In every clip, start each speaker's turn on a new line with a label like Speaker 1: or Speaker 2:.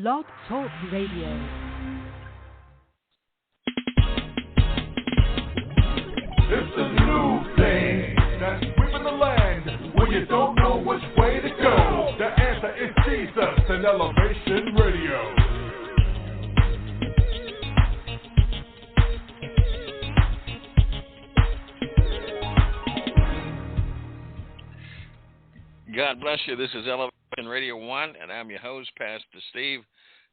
Speaker 1: Blog Talk Radio.
Speaker 2: It's a new thing that's sweeping the land when you don't know which way to go. The answer is Jesus and Elevation Radio.
Speaker 3: God bless you. This is Elevation Radio 1, and I'm your host, Pastor Steve,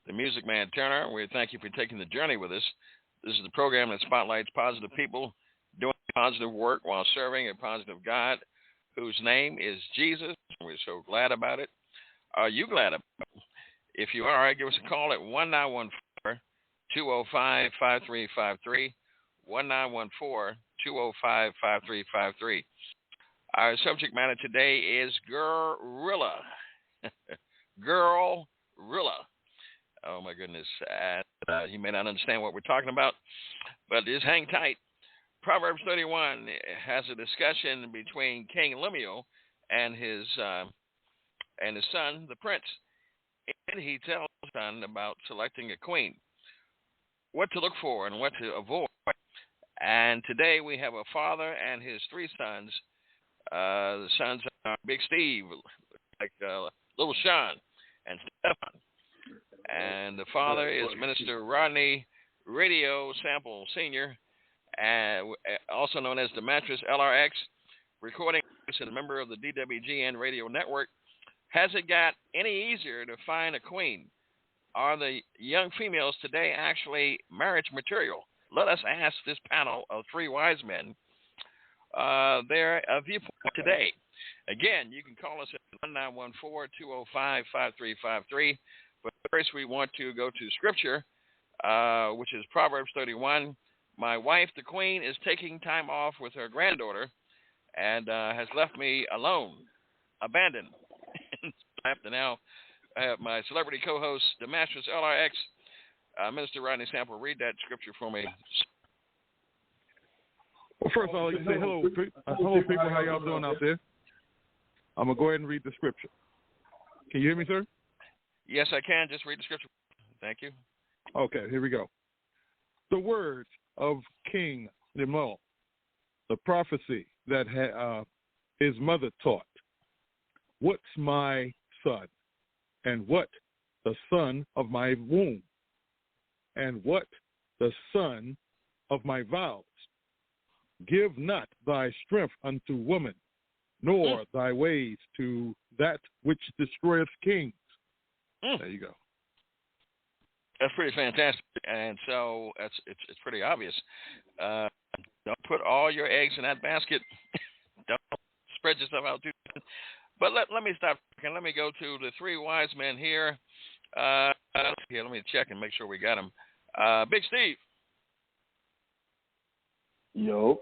Speaker 3: the Music Man Turner. We thank you for taking the journey with us. This is the program that spotlights positive people doing positive work while serving a positive God whose name is Jesus. We're so glad about it. Are you glad about it? If you are, give us a call at 1914-205-5353, 1914-205-5353. Our subject matter today is Girrrrrll. Girrrrrll. Oh, my goodness. You may not understand what we're talking about, but just hang tight. Proverbs 31 has a discussion between King Lemuel and his son, the prince. And he tells his son about selecting a queen, what to look for and what to avoid. And today we have a father and his three sons. The sons are Big Steve, like Lil Shaun and Stephon. And the father is Minister Rodney, Radio Sample Senior, and also known as the Masterous LRX, recording and a member of the DWGN Radio Network. Has it got any easier to find a queen? Are the young females today actually marriage material? Let us ask this panel of three wise men their viewpoint today. Again, you can call us at 1914-205-5353. But first, we want to go to Scripture, which is Proverbs 31. My wife, the Queen, is taking time off with her granddaughter and has left me alone, abandoned. I have to now have my celebrity co-host, the Masterous LRX, Minister Rodney Sample, read that Scripture for me.
Speaker 4: Well, first of all, I'd like to say hello, people. How y'all doing out there? I'm going to go ahead and read the Scripture. Can you hear me, sir?
Speaker 3: Yes, I can. Just read the Scripture. Thank you.
Speaker 4: Okay, here we go. The words of King Lemuel, the prophecy that his mother taught. What's my son, and what the son of my womb, and what the son of my vows? Give not thy strength unto woman, nor thy ways to that which destroyeth kings. There you go.
Speaker 3: That's pretty fantastic, and so it's pretty obvious. Don't put all your eggs in that basket. Don't spread yourself out too thin. But let me stop. Let me go to the three wise men here. Here, let me check and make sure we got them. Big Steve.
Speaker 5: Yo,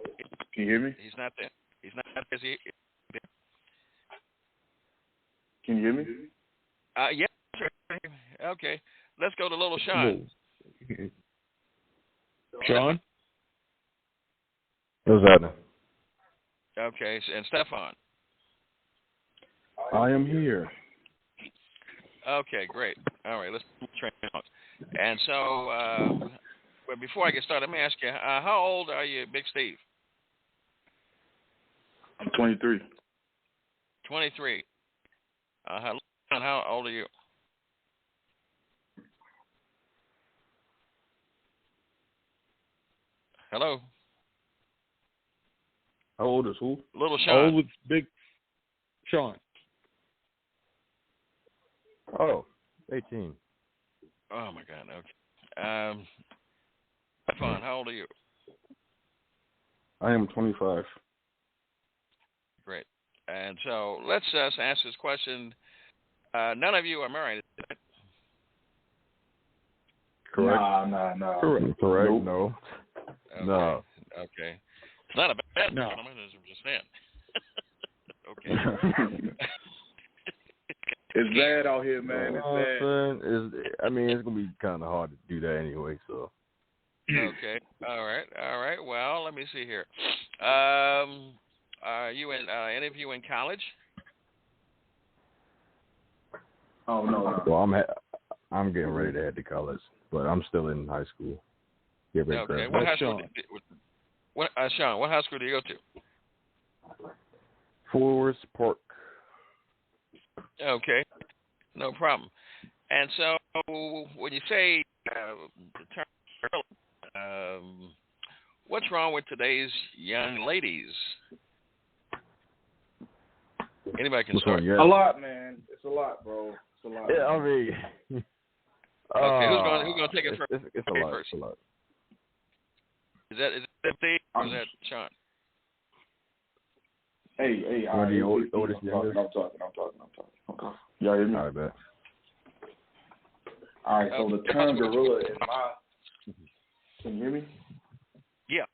Speaker 5: can you hear me?
Speaker 3: He's not there. He's not there. Is he there?
Speaker 5: Can you hear me?
Speaker 3: Yeah. Okay. Let's go to Lil Shaun.
Speaker 4: Shaun?
Speaker 5: What's happening?
Speaker 3: Okay. And Stephon.
Speaker 5: I am here.
Speaker 3: Okay, great. All right, let's train out. And so, but before I get started, let me ask you, how old are you, Big Steve?
Speaker 5: I'm 23.
Speaker 3: 23. How old are you? Hello?
Speaker 5: How old is who?
Speaker 3: Lil Shaun.
Speaker 4: How old is Big Shaun?
Speaker 5: Oh, 18.
Speaker 3: Oh, my God. Okay. Stephon, how old are you?
Speaker 5: I am 25.
Speaker 3: Great. And so let's ask this question. None of you are married.
Speaker 5: Correct.
Speaker 6: Nah.
Speaker 5: Correct.
Speaker 6: Nope.
Speaker 5: No.
Speaker 3: Okay.
Speaker 5: No.
Speaker 3: Okay. It's not a bad
Speaker 4: No.
Speaker 3: gentleman, as I'm just saying. Okay.
Speaker 6: It's bad out here, man. It's bad.
Speaker 5: It's gonna be kind of hard to do that anyway. So.
Speaker 3: Okay. All right. Well, let me see here. Are you in any of you in college?
Speaker 6: Oh no.
Speaker 5: Well, I'm getting ready to head to college, but I'm still in high school.
Speaker 3: Okay. What high school? Sean, what high school do you go to?
Speaker 5: Forest Park.
Speaker 3: Okay, no problem. And so, when you say the term, what's wrong with today's young ladies? Anybody can start.
Speaker 6: A lot, man. It's a lot, bro. It's a lot.
Speaker 5: Yeah, I mean.
Speaker 3: Okay, who's gonna take it first?
Speaker 5: It's a lot. It's a lot.
Speaker 3: Is that Steve or is that Sean?
Speaker 6: Hey,
Speaker 5: I'm
Speaker 6: talking. Okay. Y'all hear me?
Speaker 5: All right, bet.
Speaker 6: All right, so the term gorilla in my... Can you hear me?
Speaker 3: Yeah.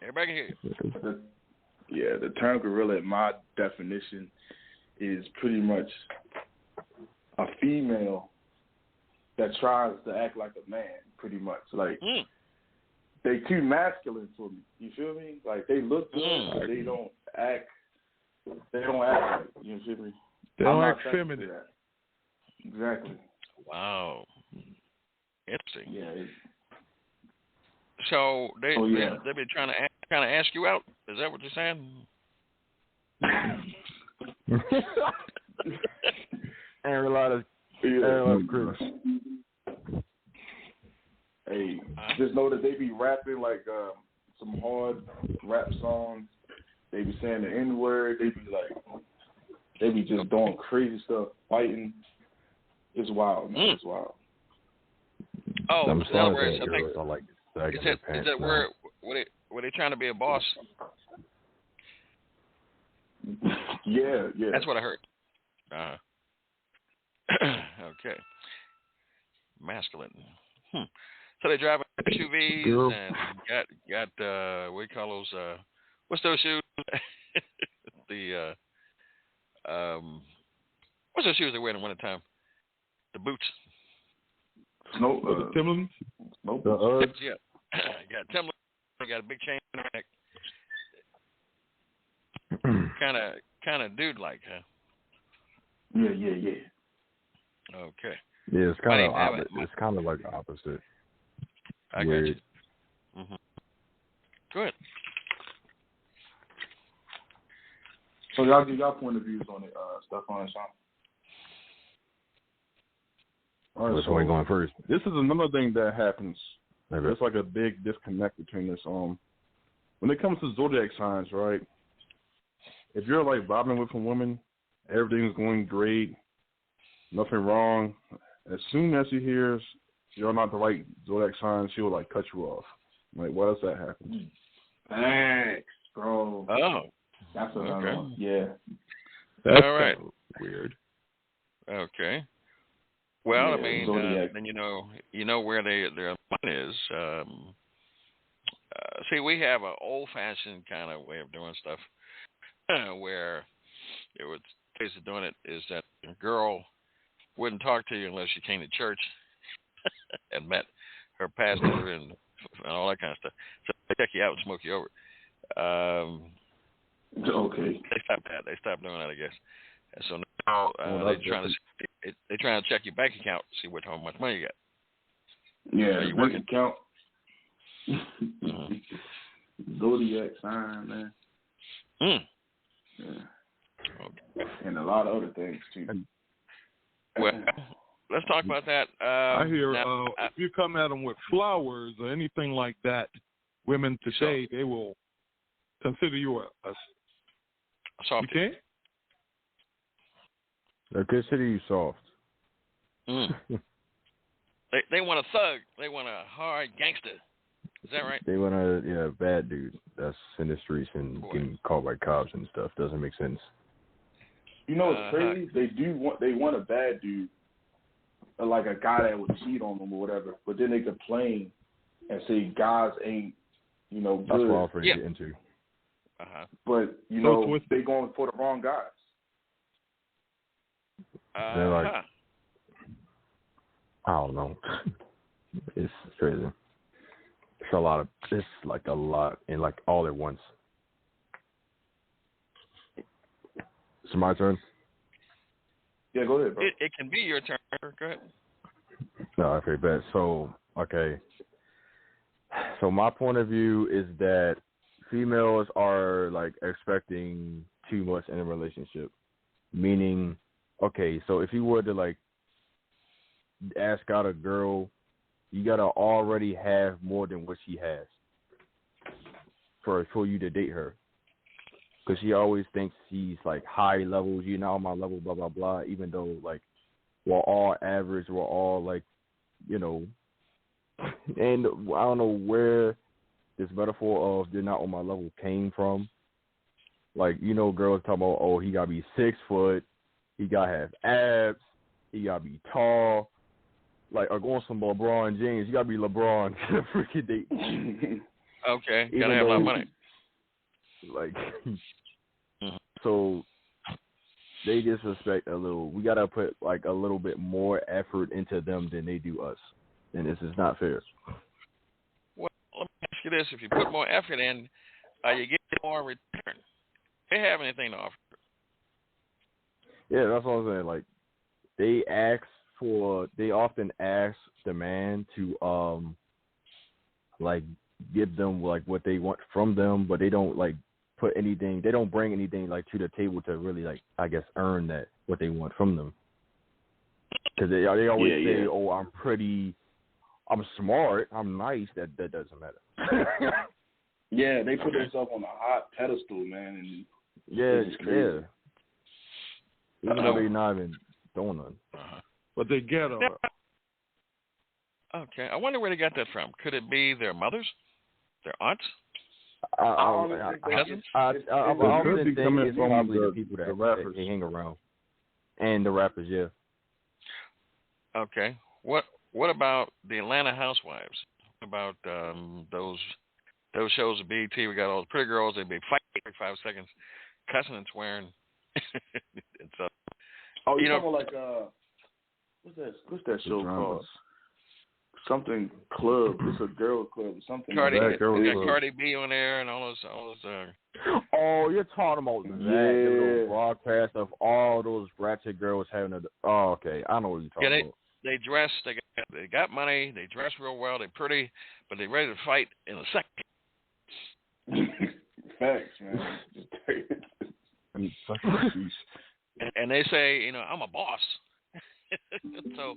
Speaker 3: Everybody can hear you.
Speaker 6: The term gorilla in my definition is pretty much a female that tries to act like a man, pretty much. Like, they too masculine for me. You feel me? Like, they look good, but they don't act right. You feel me?
Speaker 4: They don't act feminine.
Speaker 6: Exactly.
Speaker 3: Wow. Interesting.
Speaker 6: Yeah.
Speaker 3: So they be trying to ask you out. Is that what you're saying?
Speaker 5: Aaron a lot of Chris.
Speaker 6: Hey, just know that they be rapping like some hard rap songs. They be saying the N-word. They be just doing crazy stuff, fighting. It's wild, man. It's wild.
Speaker 3: Oh,
Speaker 5: in
Speaker 3: other words,
Speaker 5: is
Speaker 3: that where they trying to be a boss?
Speaker 6: Yeah.
Speaker 3: That's what I heard. Okay. Masculine. So they drive SUVs and got what do you call those? What's those shoes? What's those shoes they wear in the wintertime? The boots.
Speaker 6: The
Speaker 4: Timberlands?
Speaker 6: Snow
Speaker 5: the Uggs.
Speaker 3: Yeah. Got Timberlands. Got a big chain in the neck. Kind of dude like, huh?
Speaker 6: Yeah.
Speaker 3: Okay.
Speaker 5: Yeah, it's kind of opposite. It's kind of like the opposite.
Speaker 3: I got you. Mm-hmm. Good.
Speaker 6: So y'all give y'all point of views on it, Stephon and Sean.
Speaker 5: All right, so we're going first.
Speaker 1: This is another thing that happens.
Speaker 5: Okay.
Speaker 1: There's like a big disconnect between this. When it comes to zodiac signs, right? If you're like vibing with a woman, everything's going great, nothing wrong. As soon as she hears you're not the right zodiac sign, she will like cut you off. Like, why does that happen?
Speaker 6: Thanks, bro.
Speaker 3: Oh,
Speaker 6: that's another one. Yeah.
Speaker 4: That's
Speaker 3: all right.
Speaker 4: Weird.
Speaker 3: Okay. Well,
Speaker 6: Yeah,
Speaker 3: I mean, then you know where their mind is. See, we have an old-fashioned kind of way of doing stuff, where ways of doing it is that a girl wouldn't talk to you unless you came to church and met her pastor and all that kind of stuff. So they check you out and smoke you over.
Speaker 6: Okay.
Speaker 3: They stopped that. They stopped doing that, I guess. And so now they're trying to check your bank account, see how much money you got.
Speaker 6: Yeah,
Speaker 3: you
Speaker 6: bank
Speaker 3: working?
Speaker 6: account. Zodiac sign, man. Yeah. Okay. And a lot of other things too.
Speaker 3: Well, let's talk about that.
Speaker 4: I hear if you come at them with flowers or anything like that, women today, they will consider you a
Speaker 3: soft.
Speaker 4: You can't?
Speaker 5: They consider you soft.
Speaker 3: They want a thug. They want a hard gangster. Is that right?
Speaker 5: They want a bad dude that's in the streets and getting caught by cops and stuff. Doesn't make sense.
Speaker 6: You know what's crazy? They want a bad dude, like a guy that would cheat on them or whatever. But then they complain and say guys ain't, good.
Speaker 5: That's what I'm afraid to get into.
Speaker 6: But they going for the wrong guys.
Speaker 5: They're like, I don't know. It's crazy. It's like a lot, and like all at once. It's my turn.
Speaker 6: Yeah, go ahead, bro.
Speaker 3: It can be your turn. Go ahead.
Speaker 5: No, okay, bet. So, okay. So my point of view is that females are like expecting too much in a relationship. Meaning, okay, so if you were to like ask out a girl, you gotta already have more than what she has for you to date her. Because she always thinks she's like high levels, you're not on my level, blah blah blah. Even though like we're all average, we're all like, you know. And I don't know where this metaphor of they're not on my level came from. Like, you know, girls talking about, oh, he gotta be 6 foot, he gotta have abs, he gotta be tall. Like, or going some LeBron James, you gotta be LeBron to freaking date.
Speaker 3: Okay, gotta have a lot of money.
Speaker 5: Like, so they just respect a little. We gotta put like a little bit more effort into them than they do us, and this is not fair.
Speaker 3: Well, let me ask you this: if you put more effort in, you get more in return. They have anything to offer?
Speaker 5: Yeah, that's what I'm saying. Like, they often ask the man to like give them like what they want from them, but they don't like put anything. They don't bring anything like to the table to really like, I guess, earn that what they want from them. Because they always say, "Oh, I'm pretty, I'm smart, I'm nice." That doesn't matter.
Speaker 6: Yeah, they put themselves on a hot pedestal, man. And
Speaker 5: yeah. Even though they're not even doing nothing.
Speaker 4: But they get her.
Speaker 3: Okay, I wonder where they got that from. Could it be their mothers, their aunts?
Speaker 5: I often think it's probably the people that they hang around, and the rappers, yeah.
Speaker 3: Okay, what about the Atlanta Housewives? What about those shows of BET? We got all the pretty girls. They'd be fighting every 5 seconds, cussing and swearing. And so,
Speaker 6: you know, like what's that show called? Something club. It's a girl club or something.
Speaker 3: Cardi B on there and all those.
Speaker 5: Oh, you're talking about that? The little broadcast of all those ratchet girls having a. Oh, okay, I know what you're talking about.
Speaker 3: They dress. They got money. They dress real well. They're pretty, but they're ready to fight in a second.
Speaker 6: Facts, man.
Speaker 3: And they say, you know, I'm a boss. So.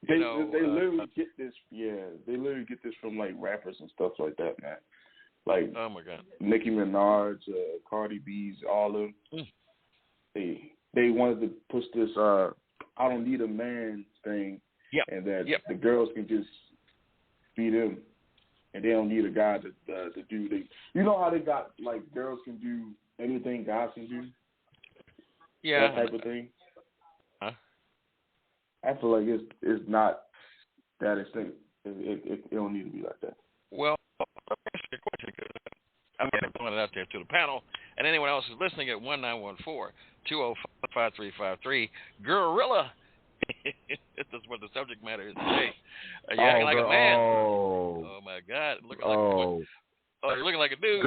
Speaker 6: They literally get this. Yeah, they literally get this from like rappers and stuff like that, man. Like,
Speaker 3: oh my God,
Speaker 6: Nicki Minaj, Cardi B's, all of them. They wanted to push this I don't need a man thing, and that the girls can just be them, and they don't need a guy to do. You know how they got like girls can do anything guys can do.
Speaker 3: Yeah,
Speaker 6: that type of thing.
Speaker 3: Huh?
Speaker 6: I feel like it's not that extent. It don't need to be like that.
Speaker 3: Well, that's a question because I'm going to point it out there to the panel and anyone else who's listening at 1914-205-5353. Girrrrrll. This is what the subject matter is today. You're acting like a man. Oh my God! Looking like you're looking like a dude.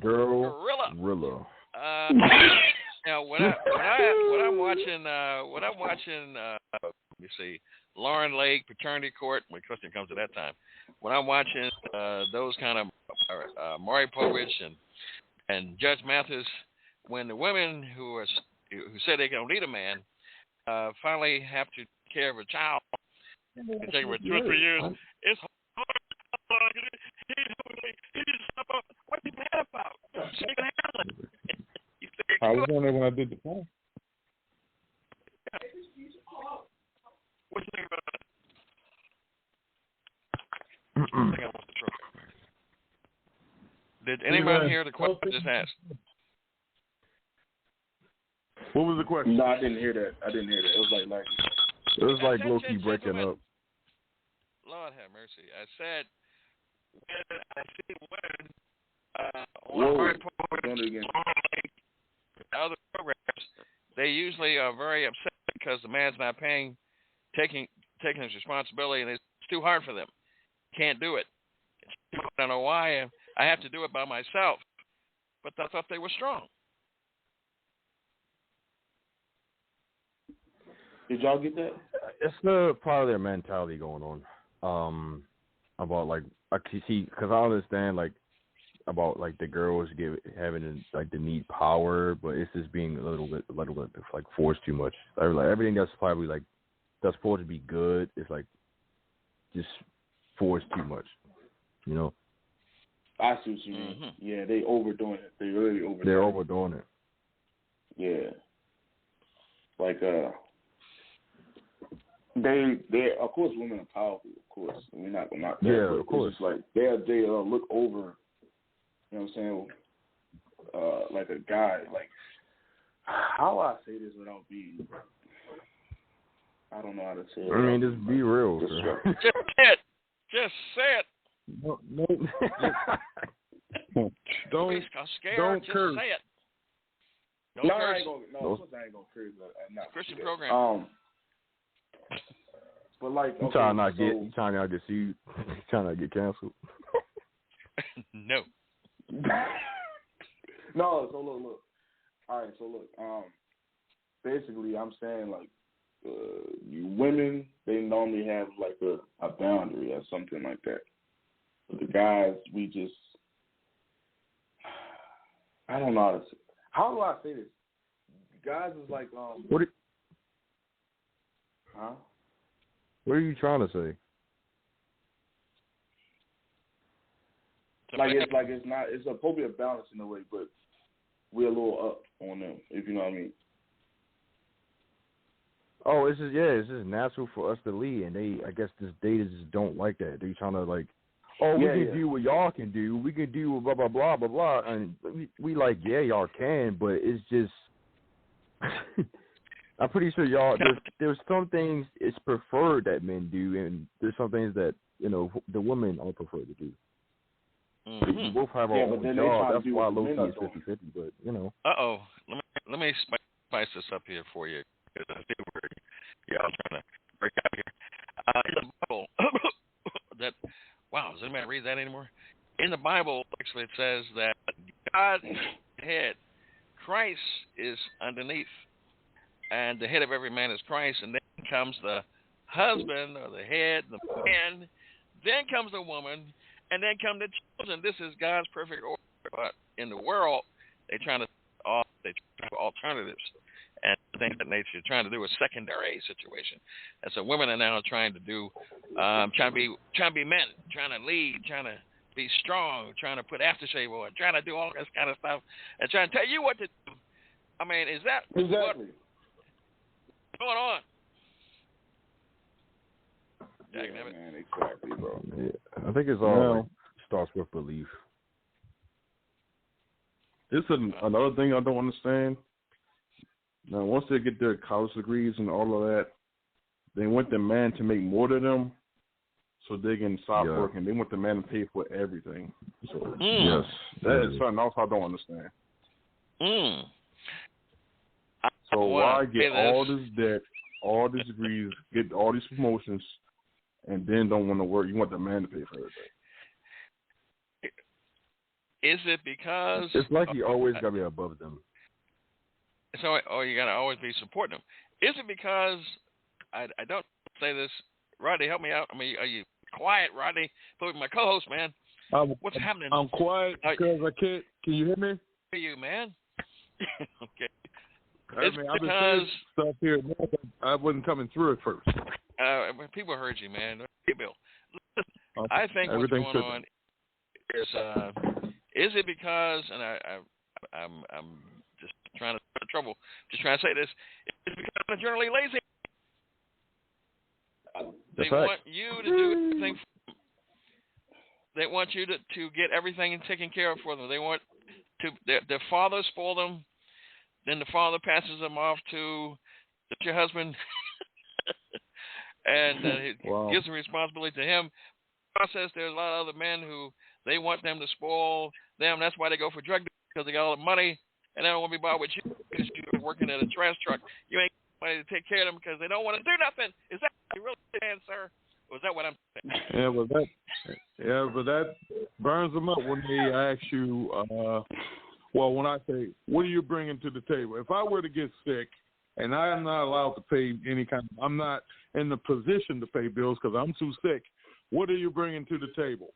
Speaker 5: Girrrrrll.
Speaker 3: Now, when I'm watching, you see, Lauren Lake, Paternity Court, when question comes to that time, when I'm watching those kind of Maury Povich and Judge Mathis, when the women who say they don't need a man finally have to take care of a child, and take for 2 or 3 years, it's hard. He just what's he mad about? She can handle it.
Speaker 4: I was on there when I did the poll.
Speaker 3: What you think about that? Did anybody hear the question I just asked?
Speaker 1: What was the question?
Speaker 6: No, I didn't hear that. It was like
Speaker 5: low-key breaking up.
Speaker 3: Lord have mercy. I said, when I see other programs, they usually are very upset because the man's not taking his responsibility, and it's too hard for them. Can't do it. I don't know why. I have to do it by myself. But I thought they were strong.
Speaker 6: Did y'all get that?
Speaker 5: it's the part of their mentality going on. About like, because I understand like about like the girls having like the need power, but it's just being a little bit like forced too much. Like everything that's probably like that's supposed to be good is like just forced too much. You know.
Speaker 6: I see what you mean. Mm-hmm. Yeah, they overdoing it. They really overdoing it.
Speaker 5: They're overdoing it.
Speaker 6: Yeah. Like they of course women are powerful, of course. We're not gonna knock that.
Speaker 5: Yeah, of course.
Speaker 6: It's like they look over, you know what I'm saying, like a guy. Like, how do I say this without being, I don't know how to say it.
Speaker 5: I mean, just be real.
Speaker 3: Just say it. Just say it.
Speaker 4: No.
Speaker 3: Don't
Speaker 4: curse.
Speaker 3: Say it.
Speaker 6: No, I ain't gonna curse.
Speaker 3: Christian program.
Speaker 6: But like,
Speaker 5: you trying not to get sued? You trying not to get canceled?
Speaker 3: No.
Speaker 6: No. So look. All right. So look. Basically, I'm saying like, you women, they normally have like a boundary or something like that. But the guys, we just, I don't know how do I say this? Guys is like,
Speaker 5: What are you trying to say?
Speaker 6: It's supposed to be a balance in a way, but we're a little up on them, if you know what I mean.
Speaker 5: Oh, it's just natural for us to lead, and I guess this data just don't like that. They trying to like, we can do what y'all can do. We can do blah blah blah blah blah, and we like, yeah, y'all can, but it's just, I'm pretty sure y'all. There's some things it's preferred that men do, and there's some things that the women are preferred to do. Mm-hmm. We both have our own job. That's why low key is 50-50, but
Speaker 3: let me spice this up here for you. I see where y'all trying to break out here. In the Bible, does anybody read that anymore? In the Bible, actually, it says that God's head, Christ, is underneath, and the head of every man is Christ, and then comes the husband or the head, the man, then comes the woman, and then come the children. This is God's perfect order. But in the world, they try to alternatives. And things that nature trying to do a secondary situation, and so women are now trying to do, trying to be men, trying to lead, trying to be strong, trying to put aftershave on, trying to do all this kind of stuff, and trying to tell you what to do. I mean, is that
Speaker 6: exactly
Speaker 3: what's going on?
Speaker 6: Yeah, man, exactly, bro.
Speaker 5: Yeah, I think it's all starts with belief.
Speaker 1: This is another thing I don't understand. Now, once they get their college degrees and all of that, they want the man to make more than them so they can stop working. They want the man to pay for everything. So, yes, that is something else I don't understand. So why get all this debt, all these degrees, get all these promotions, and then don't want to work? You want the man to pay for everything.
Speaker 3: Is it because...
Speaker 5: It's like you always got to be above them.
Speaker 3: So, you got to always be supporting them. Is it because, I don't say this, Rodney, help me out. I mean, are you quiet, Rodney? My co-host, man. What's happening?
Speaker 4: I'm quiet because I can't. Can you hear me?
Speaker 3: Hear you, man. Okay.
Speaker 4: I've been saying stuff here. I wasn't coming through at first.
Speaker 3: People heard you, man. Hey, Bill. I think what's going on is it because, and I'm just trying to start trouble. Just trying to say this. It's because they're generally lazy. They want you to do everything. They want you to get everything taken care of for them. They want to. Their father spoil them. Then the father passes them off to your husband, and gives the responsibility to him. Process. There's a lot of other men who they want them to spoil them. That's why they go for drug dealers, because they got all the money. And they don't want to be bothered with you because you're working at a trash truck. You ain't got money to take care of them because they don't want to do nothing. Is that what you really saying, sir? Or is that what I'm saying?
Speaker 4: But that burns them up when they ask you, when I say, what are you bringing to the table? If I were to get sick and I am not allowed to pay any kind. I'm not in the position to pay bills because I'm too sick. What are you bringing to the table?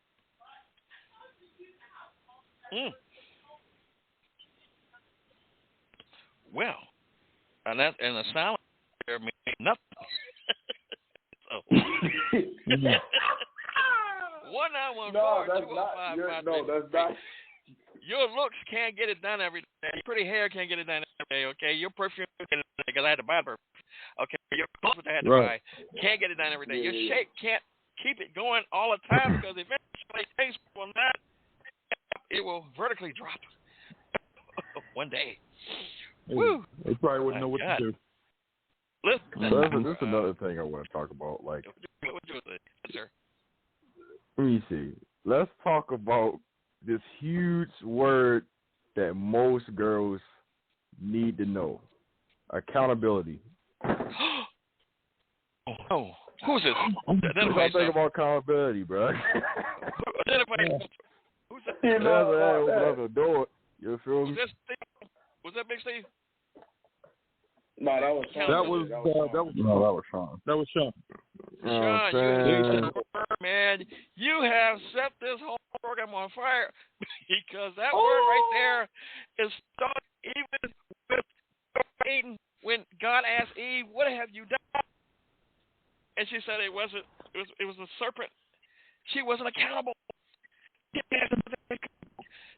Speaker 3: Well, and the silence there means nothing. So, 1-914-205-53.
Speaker 6: No, that's not.
Speaker 3: Your looks can't get it done every day. Your pretty hair can't get it done every day, okay? Your perfume can't get it done because I had to buy perfume. Okay, your clothes I had to buy can't get it done every day. Your shape can't keep it going all the time because eventually things will not. It will vertically drop one day. Woo!
Speaker 4: They probably wouldn't know what to do.
Speaker 3: Listen,
Speaker 5: this is another thing I want to talk about. Like,
Speaker 3: what you say, sir?
Speaker 5: Let me see. Let's talk about this huge word that most girls need to know: accountability.
Speaker 3: Oh, who's this?
Speaker 5: Identify think about accountability, bro.
Speaker 3: Identify. Who's that?
Speaker 5: Open up the door. You feel me?
Speaker 3: Was that Big Steve?
Speaker 6: No, that was Sean.
Speaker 4: That was Sean. That was Sean.
Speaker 3: Sean, man, you have set this whole program on fire because that word right there is started even with Eden when God asked Eve, "What have you done?" And she said it was a serpent. She wasn't accountable.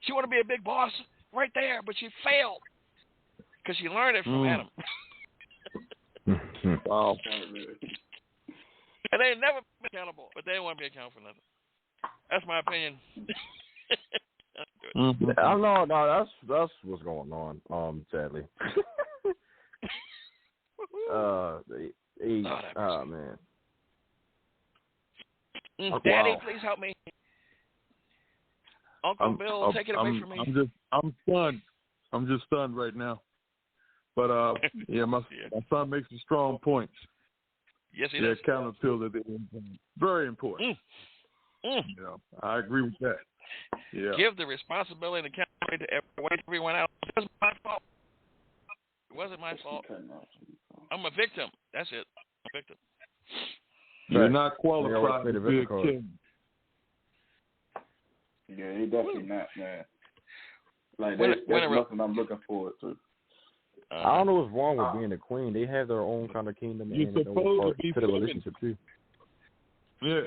Speaker 3: She wanted to be a big boss right there, but she failed because she learned it from Adam.
Speaker 5: Wow.
Speaker 3: And they never been accountable, but they want to be accountable for nothing. That's my opinion.
Speaker 5: No, that's what's going on. Sadly. Man.
Speaker 3: Daddy, please help me. Uncle Bill, take it away from me.
Speaker 4: I'm stunned. I'm just stunned right now. But my son makes some strong points.
Speaker 3: Yes, he does.
Speaker 4: Accountability is very important. Yeah, I agree with that. Yeah.
Speaker 3: Give the responsibility and accountability to everyone else. It wasn't my fault. It wasn't my fault. I'm a victim. That's it. I'm a victim.
Speaker 4: You're not qualified to be a king.
Speaker 6: Yeah, he definitely not, man. Like, that's nothing I'm looking forward to.
Speaker 5: I don't know what's wrong with being a queen. They have their own kind of kingdom and
Speaker 4: you're supposed to be
Speaker 5: the relationship too.
Speaker 4: Yeah.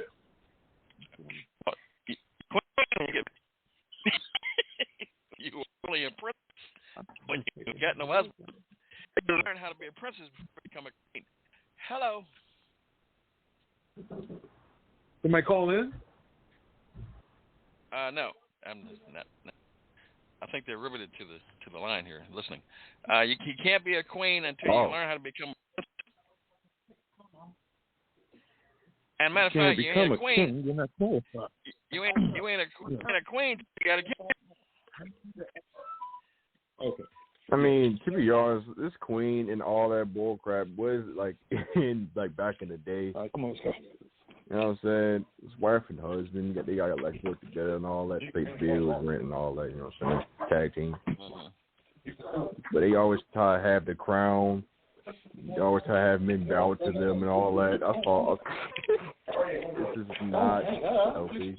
Speaker 3: You were only a princess when you got no husband. You learn how to be a princess before you become a queen. Hello.
Speaker 4: Somebody call in?
Speaker 3: No, I'm not. I think they're riveted to the line here, listening. You can't be a queen until you learn how to become a princess. And matter of fact, you ain't a queen.
Speaker 4: King, you're not qualified.
Speaker 3: You ain't a queen. You got a king.
Speaker 4: Okay.
Speaker 5: I mean, to be honest, this queen and all that bull crap was like back in the day.
Speaker 4: Come on, let's go.
Speaker 5: You know what I'm saying? His wife and husband, they got like work together and all that, pay bills, rent and all that. You know what I'm saying? Tag team. But they always try to have the crown. They always try to have men bow to them and all that. I thought this is not healthy.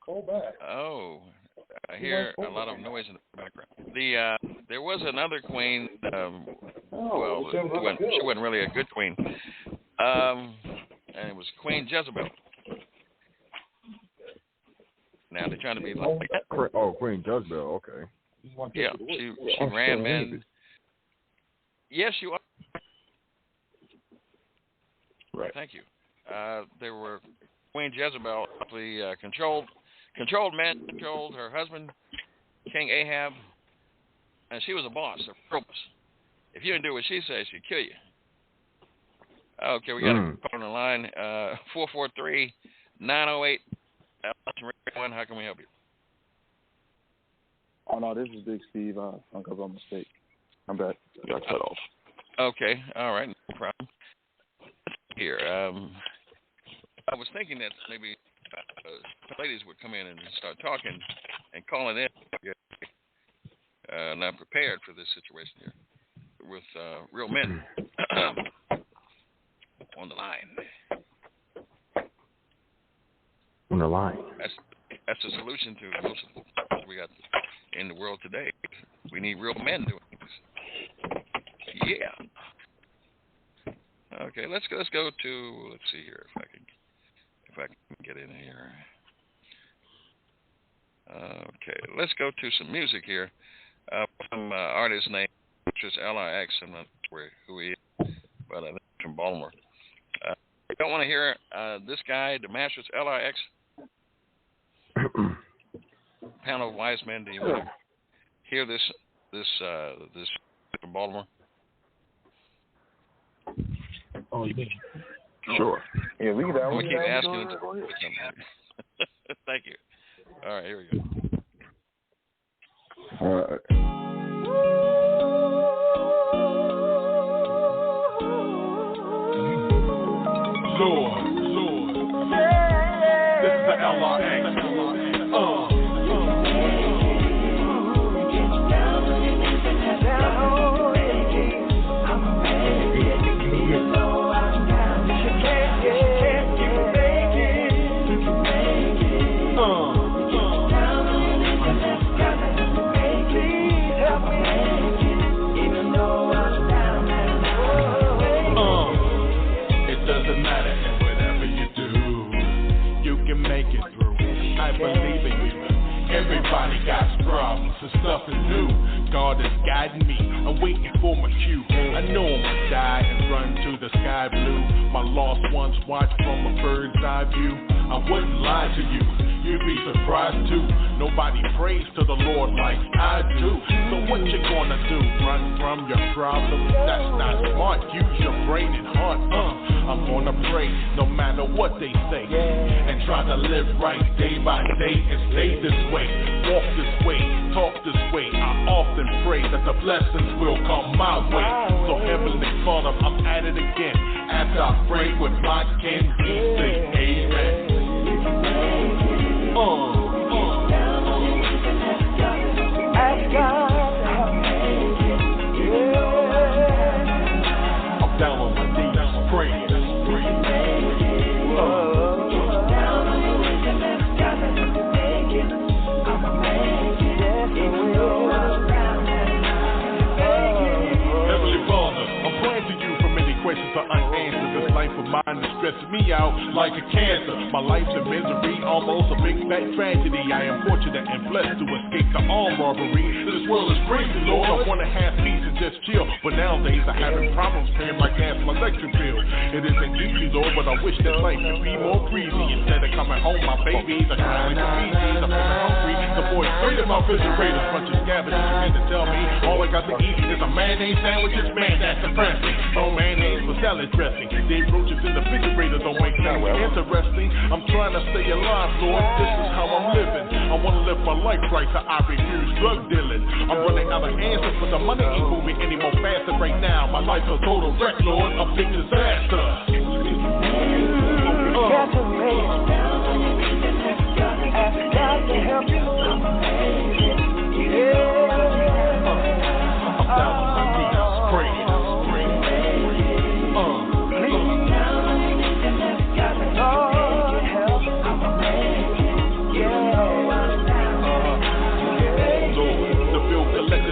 Speaker 3: Oh, I hear a lot of noise in the background. There was another queen. She wasn't really a good queen. And it was Queen Jezebel. Now they're trying to be like that.
Speaker 5: Oh, Queen Jezebel. Okay.
Speaker 3: Yeah, she ran men. Yes, you are. Right. Thank you. There were Queen Jezebel actually controlled men, controlled her husband, King Ahab, and she was a boss, a purpose. If you didn't do what she says, she'd kill you. Okay, we got a call on the line, 443-908. How can we help you?
Speaker 6: Oh, no, this is Big Steve. I hung up by mistake. I'm back. I got cut off.
Speaker 3: Okay, all right, no problem. Here, I was thinking that maybe ladies would come in and start talking and calling in. Not prepared for this situation here. with real men on the line.
Speaker 5: On the line.
Speaker 3: That's the solution to most of the problems we got in the world today. We need real men doing things. Yeah. Okay, let's go to, let's see here if I can get in here. Okay, let's go to some music here. Some artist named Masterous LRX. I'm not sure who he is, but I think he's from Baltimore. You don't want to hear this guy, the Masterous LRX? Panel of wise men, do you want to hear this from Baltimore?
Speaker 6: Oh, you mean?
Speaker 5: Sure.
Speaker 6: Yeah, we can.
Speaker 3: I'm gonna keep asking. Thank you. All right, here we go.
Speaker 1: All right.
Speaker 2: Lord. This is the LRX. Everybody got problems and stuff is new. God is guiding me. I'm waiting for my cue. I know I'm gonna die and run to the sky blue. My lost ones watch from a bird's eye view. I wouldn't lie to you. You'd be surprised too. Nobody prays to the Lord like I do. So what you gonna do? Run from your problems? That's not smart. Use your brain and heart. I'm gonna pray no matter what they say, and try to live right day by day and stay this way. Walk this way, talk this way. I often pray that the blessings will come my way. So Heavenly Father, I'm at it again. After I pray with my kin, we say amen. Ask God to help me. I'm down on my knees, praying. Heavenly Father, I'm praying to you for many questions are unanswered. This life of mine is stressing me out like a cancer. My life's a misery, almost a big fat tragedy. I am fortunate and blessed to escape the armed robbery. This world is crazy, Lord. I want to have peace and just chill, but nowadays I'm having problems paying my gas, my electric bill. It isn't easy, Lord, but I wish that life could be more breezy. Instead of coming home, my babies are crying like a feces. I'm feeling hungry. The boys straight in my refrigerator, bunch of scavengers begin to tell me all I got to eat is a mayonnaise sandwiches. Man, that's depressing. No mayonnaise for salad dressing. Dead roaches in the refrigerator don't make things interesting. I'm trying to stay alive, Lord. This is how I'm living. I want to live my life right, so I refuse drug dealing. I'm running out of answers, but the money ain't moving any more faster right now. My life's a total wreck, Lord, a big disaster. Got to make it. Ask God to help you. I'm down on my knees, praying.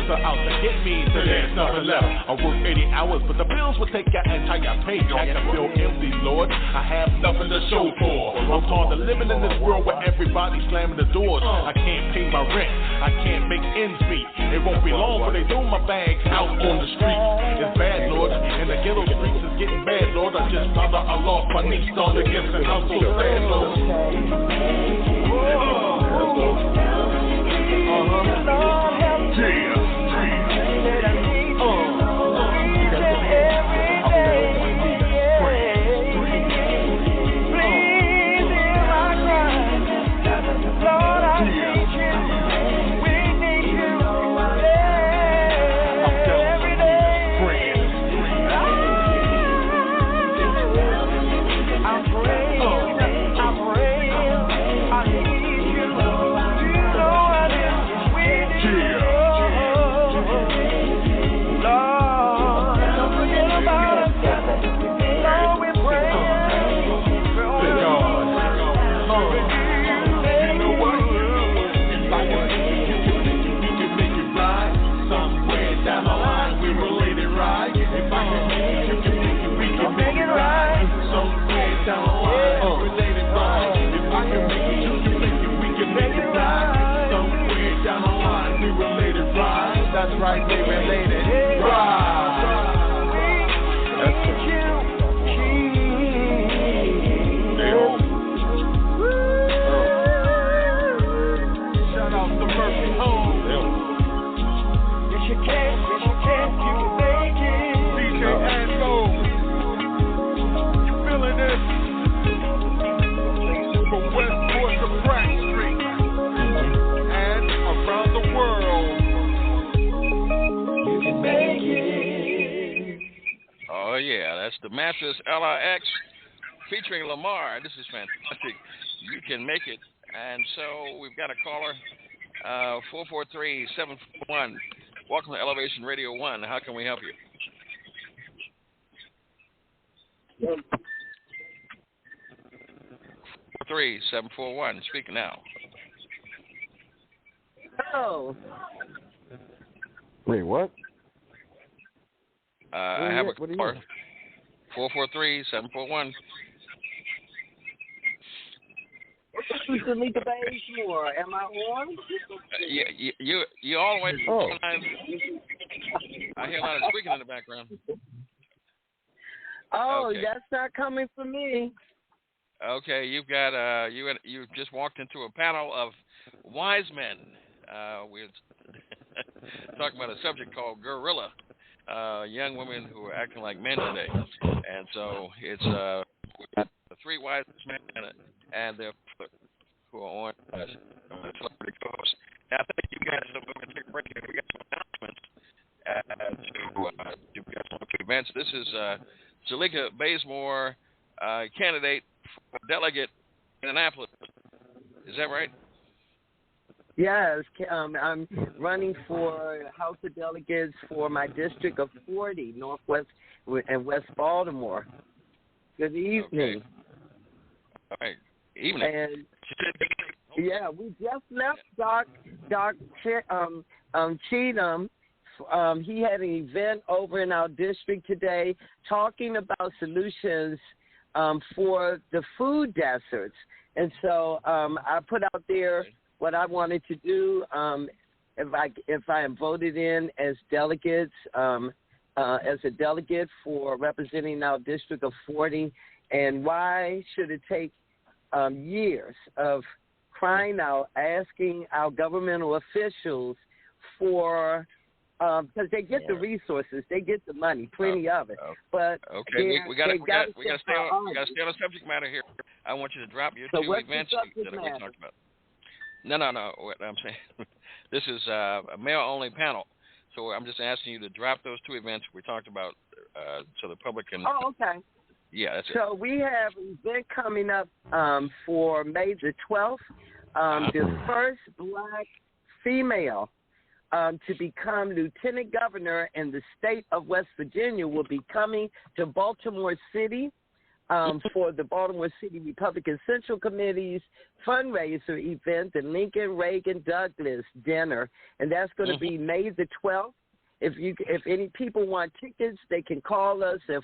Speaker 2: Out to get me, so there's nothing left. I work 80 hours, but the bills will take your entire paycheck. I feel empty, Lord. I have nothing to show for. I'm tired of living in this world where everybody's slamming the doors. I can't pay my rent. I can't make ends meet. It won't be long when they throw my bags out on the street. It's bad, Lord, and the ghetto streets is getting bad, Lord. I just found out I lost my niece on against, and I'm so sad, Lord. Yeah. down the line. Relate it right. If I can make it, you can make it. We can make it right. Somewhere down the line, we relate it right. That's right, we relate it right. That's it. Shout out to Murphy Home. Yes, you can, you can make it. DJ Ango, you feeling it? From Westport to Pratt Street and around the world. You can make it.
Speaker 3: Oh, yeah, that's the Masterous LRX featuring Lamar. This is fantastic. You can make it. And so we've got a caller, 443-741. Welcome to Elevation Radio 1. How can we help you? 443-741. Speak now.
Speaker 7: Oh.
Speaker 5: Wait, what?
Speaker 3: I have a caller. 443-741.
Speaker 7: This is Jalika Bazemore. Am I on?
Speaker 3: You all the way.
Speaker 5: Oh.
Speaker 3: I hear a lot of squeaking in the background.
Speaker 7: Oh,
Speaker 3: Okay.
Speaker 7: that's not coming from me.
Speaker 3: Okay, you've got you just walked into a panel of wise men. We're talking about a subject called Girrrrrll. Young women who are acting like men today, and so it's the three wise men and they're who are on celebrity co-hosts. Now, I think you guys are going to take a break here. We got some announcements to some events. This is Jalika Bazemore, candidate for delegate in Annapolis. Is that right?
Speaker 7: Yes, I'm running for House of Delegates for my district of 40, Northwest and West Baltimore. Good evening.
Speaker 3: Okay. All right. Evening.
Speaker 7: And yeah, we just left Doc Cheatham. He had an event over in our district today talking about solutions for the food deserts. And so I put out there what I wanted to do if I am voted in as delegates, as a delegate for representing our district of 40, and why should it take years of crying out, asking our governmental officials for, because they get the resources, they get the money, plenty of it. But
Speaker 3: okay, we got to stay on the subject matter here. I want you to drop your two events that we talked about. No. What I'm saying, this is a male-only panel, so I'm just asking you to drop those two events we talked about, so the public can.
Speaker 7: Oh, okay.
Speaker 3: Yeah, that's it.
Speaker 7: So we have an event coming up for May the 12th. The first black female to become lieutenant governor in the state of West Virginia will be coming to Baltimore City for the Baltimore City Republican Central Committee's fundraiser event, the Lincoln Reagan Douglas Dinner, and that's going to be May the 12th. If any people want tickets, they can call us at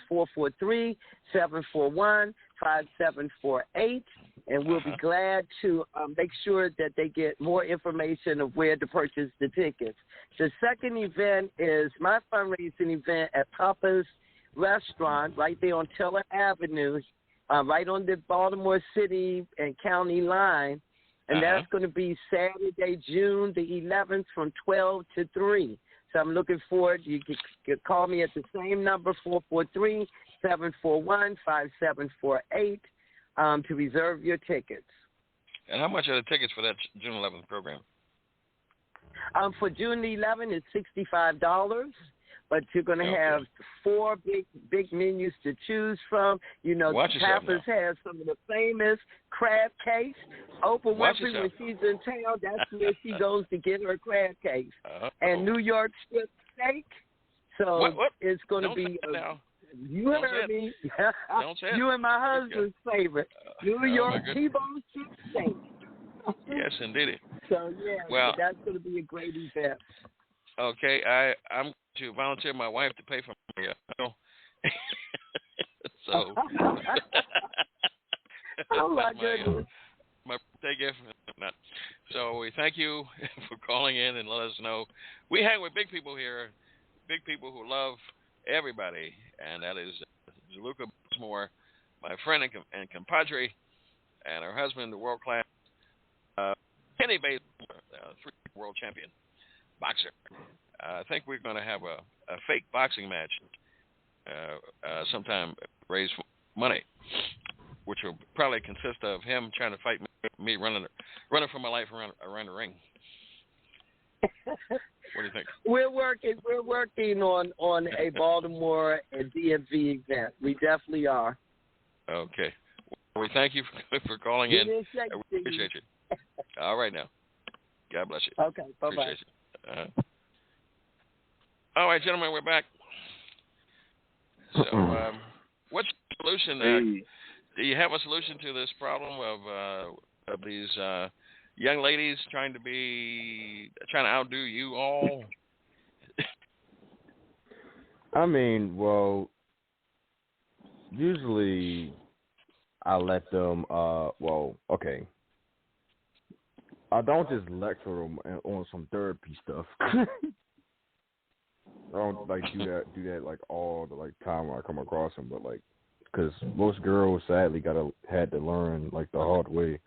Speaker 7: 443-741-5748, and we'll be glad to make sure that they get more information of where to purchase the tickets. The second event is my fundraising event at Papa's Restaurant right there on Taylor Avenue, right on the Baltimore City and County line, and that's going to be Saturday, June the 11th from 12 to 3. So I'm looking forward. You can call me at the same number, 443-741-5748, to reserve your tickets.
Speaker 3: And how much are the tickets for that June 11th program?
Speaker 7: For June the 11th, it's $65, but you're going to have 4 big menus to choose from. You know, Papa's has some of the famous crab cakes. Oprah Winfrey, when she's in town, that's where she goes to get her crab cakes. And New York strip steak. So it's going to be, you heard me, you and my husband's favorite, New York T-bone strip steak.
Speaker 3: Yes, indeed.
Speaker 7: So, yeah, that's going to be a great event.
Speaker 3: Okay, I'm to volunteer my wife to pay for me. So
Speaker 7: Oh, my goodness.
Speaker 3: My birthday gift. Not. So we thank you for calling in and let us know. We hang with big people here, big people who love everybody, and that is Luca Moore, my friend and compadre, and her husband, the world-class Kenny Bates, three world champion boxer. I think we're going to have a fake boxing match sometime, raise money, which will probably consist of him trying to fight me running for my life around the ring. What do you think?
Speaker 7: We're working on a Baltimore and DMV event. We definitely are.
Speaker 3: Okay. Well, we thank you for calling in. We appreciate you. All right now. God bless you.
Speaker 7: Okay. Bye bye.
Speaker 3: Appreciate you. All right, gentlemen, we're back. So, what's the solution? Do you have a solution to this problem of these young ladies trying to outdo you all?
Speaker 5: I mean, well, usually I let them. Okay. I don't just lecture them on some therapy stuff. I don't do that like all the time when I come across them, but because most girls sadly had to learn the hard way,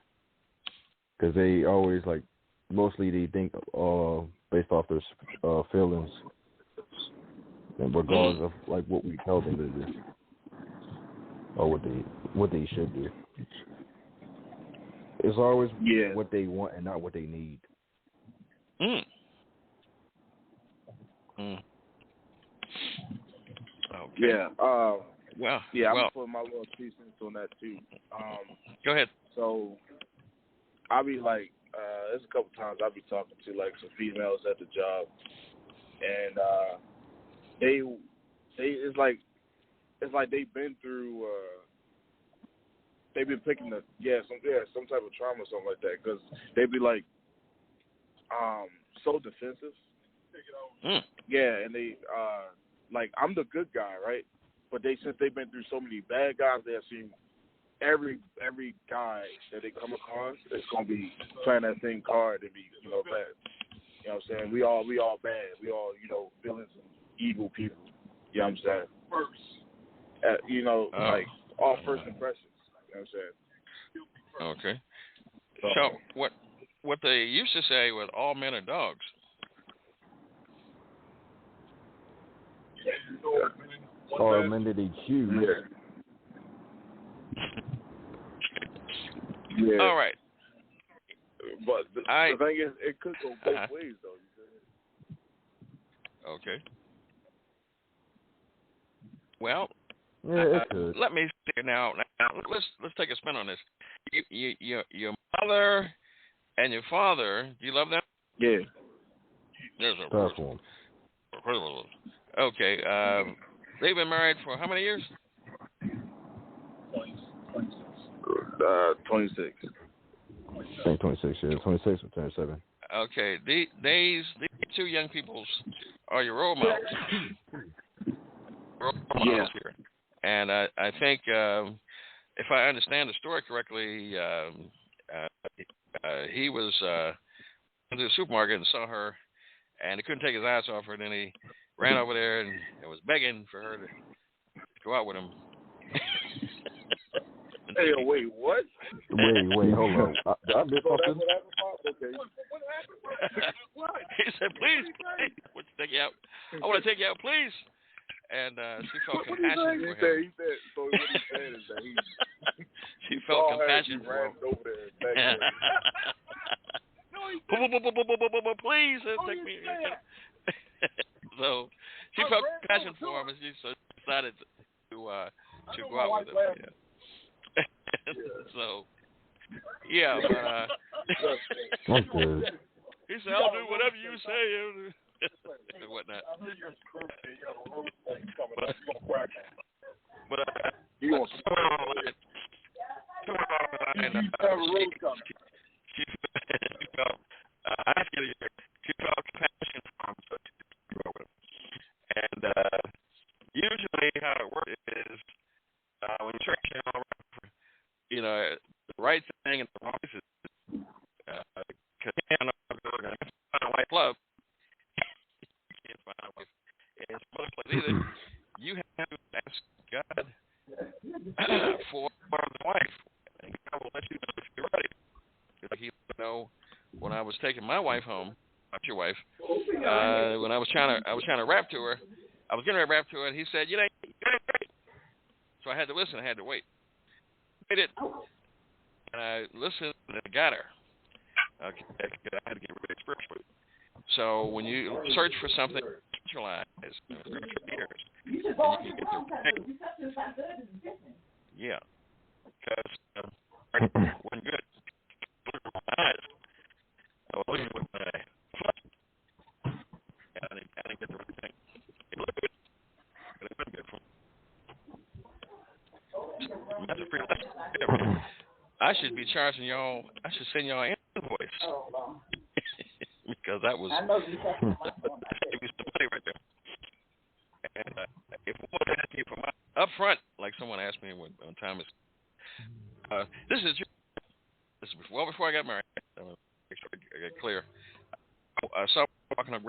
Speaker 5: because they always mostly they think based off their feelings, and regardless of what we tell them to do or what they should do. It's always what they want and not what they need.
Speaker 3: Mm. Mm. Okay.
Speaker 6: Yeah.
Speaker 3: Well.
Speaker 6: I'm putting my little 2 cents on that too.
Speaker 3: Go ahead.
Speaker 6: So I'll be there's a couple times I'll be talking to some females at the job, and it's like they've been through. They've been picking some type of trauma or something like that, because they be so defensive.
Speaker 3: Mm.
Speaker 6: Yeah, and they I'm the good guy, right? But since they've been through so many bad guys, they have seen every guy that they come across is gonna be playing that same card and be bad. You know what I'm saying? We all bad. We all villains and evil people. You know what I'm saying? First. All first impressions. You know what I'm saying?
Speaker 3: Okay. So what they used to say was all men are dogs.
Speaker 5: Or men that they choose.
Speaker 6: Yeah.
Speaker 3: All right.
Speaker 6: But the thing is, it could go both ways, though.
Speaker 3: Okay. Well,
Speaker 5: it could.
Speaker 3: let me see now. Let's take a spin on this. Your mother and your father. Do you love them?
Speaker 6: Yeah.
Speaker 3: There's a
Speaker 5: tough one.
Speaker 3: Okay. They've been married for how many years?
Speaker 6: 26.
Speaker 5: I think 26 years. 26 or 27.
Speaker 3: Okay. These two young peoples are your role models. Here. And I think if I understand the story correctly, he was into the supermarket and saw her, and he couldn't take his eyes off her. And then he ran over there and was begging for her to go out with him.
Speaker 6: Hey, wait, what?
Speaker 5: Wait, hold on. I missed something.
Speaker 6: Okay. What happened? What?
Speaker 3: He said, please, I want to take you out, please. And she felt compassion for him.
Speaker 6: So what he said is that
Speaker 3: she felt compassion for him.
Speaker 6: Over there
Speaker 3: please, take me. So she felt compassion for him, and she decided to go out with him. Yeah. So, yeah, but he said, "I'll do whatever you say." And whatnot. But she felt compassion for him, so she wrote with him. And usually how it works is when church, the right thing and the wrong place. Because I'm not going to find a white glove. You can't find a wife. And some other place either. You have to ask God for the wife. And God will let you know if you're ready. Like He let me know when I was taking my wife home, not your wife, when I was trying to rap to her. I was getting ready to rap to her, and He said, "You ain't ready." So I had to listen. I had to wait. Waited, and I listened, and I got her. Okay, I had to get really spiritual. So when you search for something spiritualized, spiritual ears, and you can get the yeah, because it wasn't good. My eyes. I was looking with my foot. I didn't get the right thing. It looked good, but it wasn't good for me. That's a free lesson. I should be charging y'all. I should send y'all an invoice. Because that was give you some money right there. And if we want to ask you for my up front, like someone asked me one time, this is before I got married. Make sure I get clear. I saw her walking up,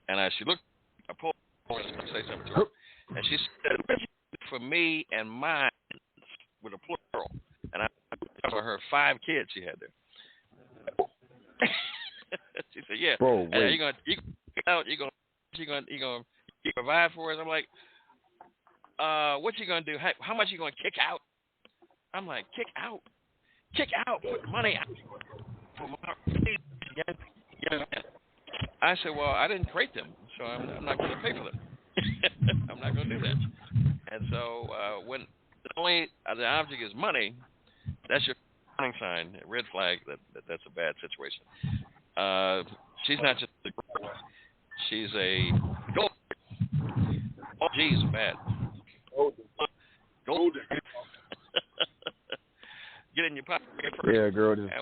Speaker 3: and she looked. I pulled her and say something to her, and she said, "For me and mine," with a plural, and I told her 5 kids she had there. She said, "Yeah,
Speaker 5: bro,
Speaker 3: and you gonna provide for us?" I'm like, "What you gonna do? How much you gonna kick out?" I'm like, "Kick out, put money out for my young men." I said, "Well, I didn't create them, so I'm not gonna pay for them. I'm not gonna do that." And so when only the object is money, that's your warning sign, a red flag that's a bad situation. She's not just a girl. She's a gold. Oh, geez, bad. Gold. Get in your pocket first.
Speaker 5: Yeah, girl, just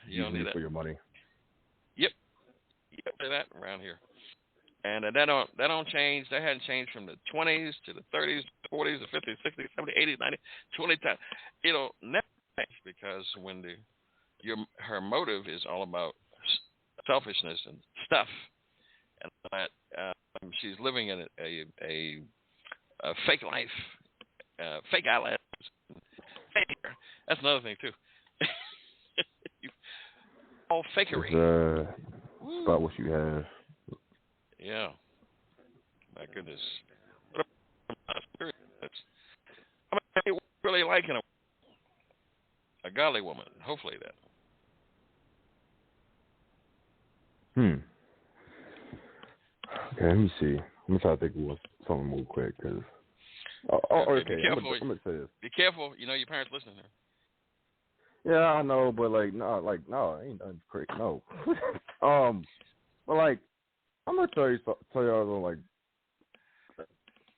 Speaker 3: you don't need that
Speaker 5: for your money.
Speaker 3: Yep. Say that around here. And that don't change. That hadn't changed from the 20s to the 30s, 40s, the 50s, 60s, 70s, 80s, 90s, 20 times. It'll never change because when her motive is all about selfishness and stuff, and that she's living in a fake life, fake eyelashes, fake hair. That's another thing too. All fakery.
Speaker 5: It's about what you have.
Speaker 3: Yeah. My goodness. What a spirit. I mean, really liking a godly woman. Hopefully that.
Speaker 5: Okay, let me see. Let me try to think of something real quick, because. Okay.
Speaker 3: Be careful.
Speaker 5: I'm gonna say this.
Speaker 3: Be careful. You know your parents listening there.
Speaker 5: Yeah, I know, but no, ain't nothing crazy. No. But I'm gonna tell y'all like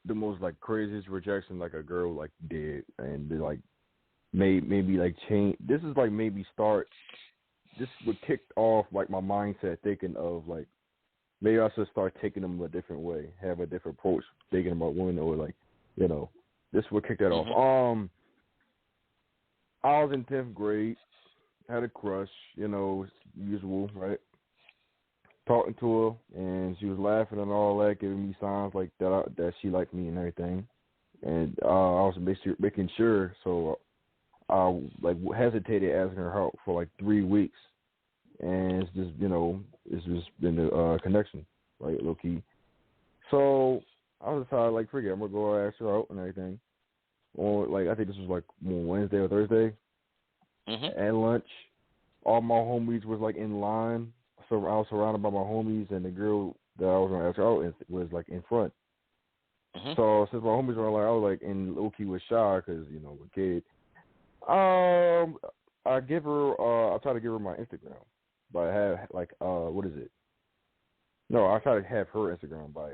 Speaker 5: the most craziest rejection a girl did, and they maybe change. This is maybe start. This would kick off my mindset thinking of maybe I should start taking them a different way, have a different approach thinking about women, or this would kick that off. I was in 10th grade, had a crush, usual, right? Talking to her, and she was laughing and all that, giving me signs that she liked me and everything. And I was making sure, so I hesitated asking her out for 3 weeks, and it's just been a connection, right, low key. So I was decided forget, I'm gonna go ask her out and everything. On I think this was Wednesday or Thursday. At lunch, all my homies was in line. So I was surrounded by my homies, and the girl that I was gonna ask her out was in front. So since my homies were I was and low key was shy because we're kid. I give her. I try to give her my Instagram, but I have what is it? No, I try to have her Instagram by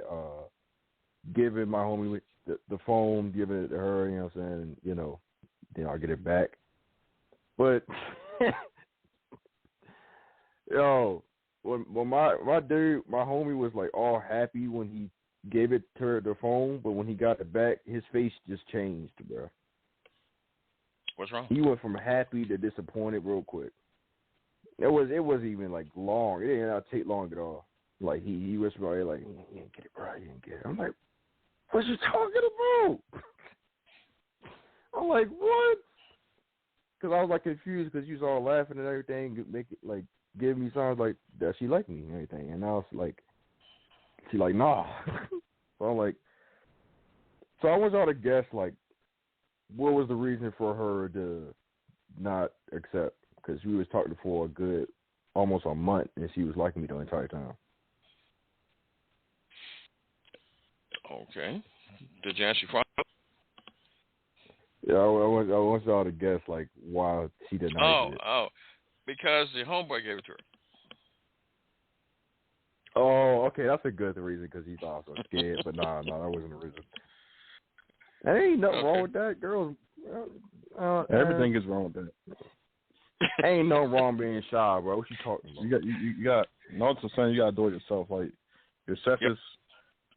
Speaker 5: giving my homie the phone, giving it to her. You know what I'm saying? Then I'll get it back. But yo. When my dude, my homie was all happy when he gave it to her the phone, but when he got it back, his face just changed, bro.
Speaker 3: What's wrong?
Speaker 5: He went from happy to disappointed real quick. It wasn't even like long. It didn't take long at all. Like he was probably like, you didn't get it, bro. You didn't get it. I'm like, what you talking about? I'm like, what? Because I was like confused because you was all laughing and everything, make it like give me signs like that she liked me and everything, and I was like, she like nah. So I'm like, so I want y'all to guess like, what was the reason for her to not accept? Because we was talking for a good almost a month, and she was liking me the entire time.
Speaker 3: Okay. Did you ask your father?
Speaker 5: Yeah, I want y'all to guess like why she denied it.
Speaker 3: Oh, because the homeboy gave it to her.
Speaker 5: Oh, okay, that's a good reason because he thought I was scared, but nah, that wasn't the reason. There ain't nothing wrong with that, girls.
Speaker 1: Everything is wrong with that.
Speaker 5: Ain't no wrong being shy, bro. What you talking about?
Speaker 1: You got. No, it's the same. You gotta do it yourself. Like your success,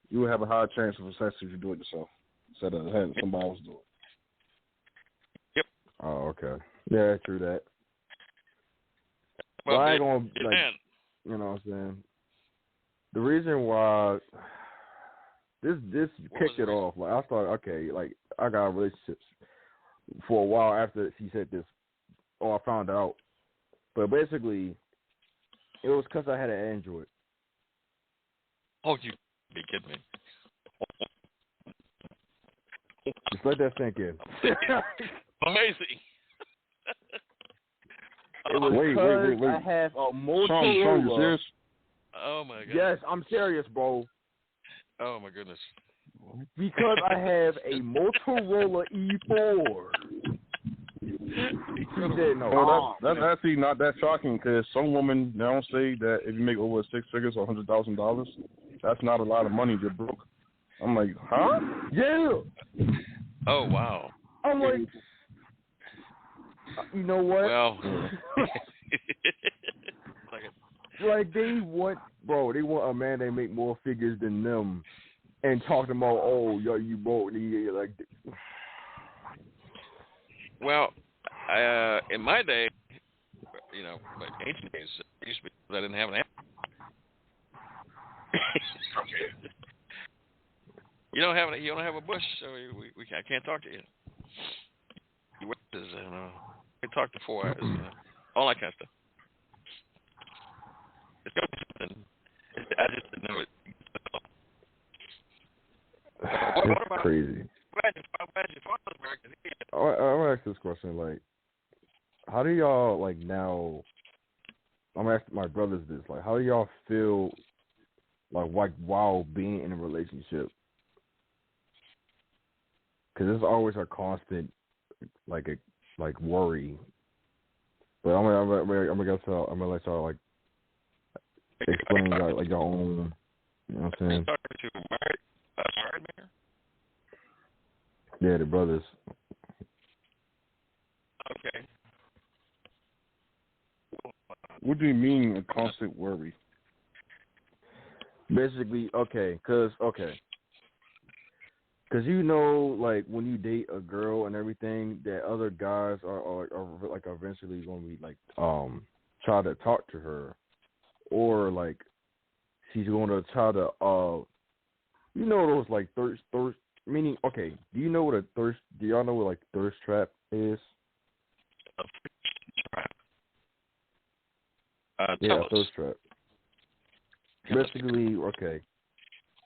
Speaker 1: you will have a higher chance of success if you do it yourself instead of having somebody else do it.
Speaker 3: Yep.
Speaker 5: Oh, okay. Yeah, true that.
Speaker 3: Well,
Speaker 5: I ain't gonna like, you know what I'm saying. The reason why this kicked it off, like I thought, okay, like I got relationships for a while after she said this, or I found out. But basically, it was because I had an Android.
Speaker 3: Oh, you be kidding me.
Speaker 5: Just let that sink in.
Speaker 3: Amazing.
Speaker 5: It was
Speaker 1: wait.
Speaker 5: I have a Motorola.
Speaker 1: Sean, you serious?
Speaker 3: Oh, my God.
Speaker 5: Yes, I'm serious, bro.
Speaker 3: Oh, my goodness.
Speaker 5: Because I have a Motorola E4. She didn't know.
Speaker 1: Well, that's actually not that shocking because some women now say that if you make over six figures or $100,000, that's not a lot of money. You're broke. I'm like, huh?
Speaker 5: Yeah.
Speaker 3: Oh, wow.
Speaker 5: I'm like, you know what?
Speaker 3: Well.
Speaker 5: Like they want a man that make more figures than them, and talking about, oh, yo, you broke. Like,
Speaker 3: well, in my day, you know, like ancient days, it used to be I didn't have an app. Okay. You don't have a bush, so I can't talk to you. You witnesses, I can talk to 4 hours, all that kind of stuff. It's something. I just didn't know it.
Speaker 5: It's crazy. I want to ask this question, like, how do y'all, like, now, I'm asking my brothers this, like, how do y'all feel, like while being in a relationship? Because it's always a constant, like worry. But I'm gonna let y'all, like, explain, like, your own, you know what I'm saying?
Speaker 3: Married man?
Speaker 5: Yeah, the brothers.
Speaker 3: Okay.
Speaker 1: What do you mean a constant worry?
Speaker 5: Basically, because you know, like, when you date a girl and everything, that other guys are like eventually going to be like try to talk to her, or like she's going to try to you know, those like thirst meaning, okay, do you know what do y'all know what like thirst trap is? Yeah, a thirst trap. Basically, okay,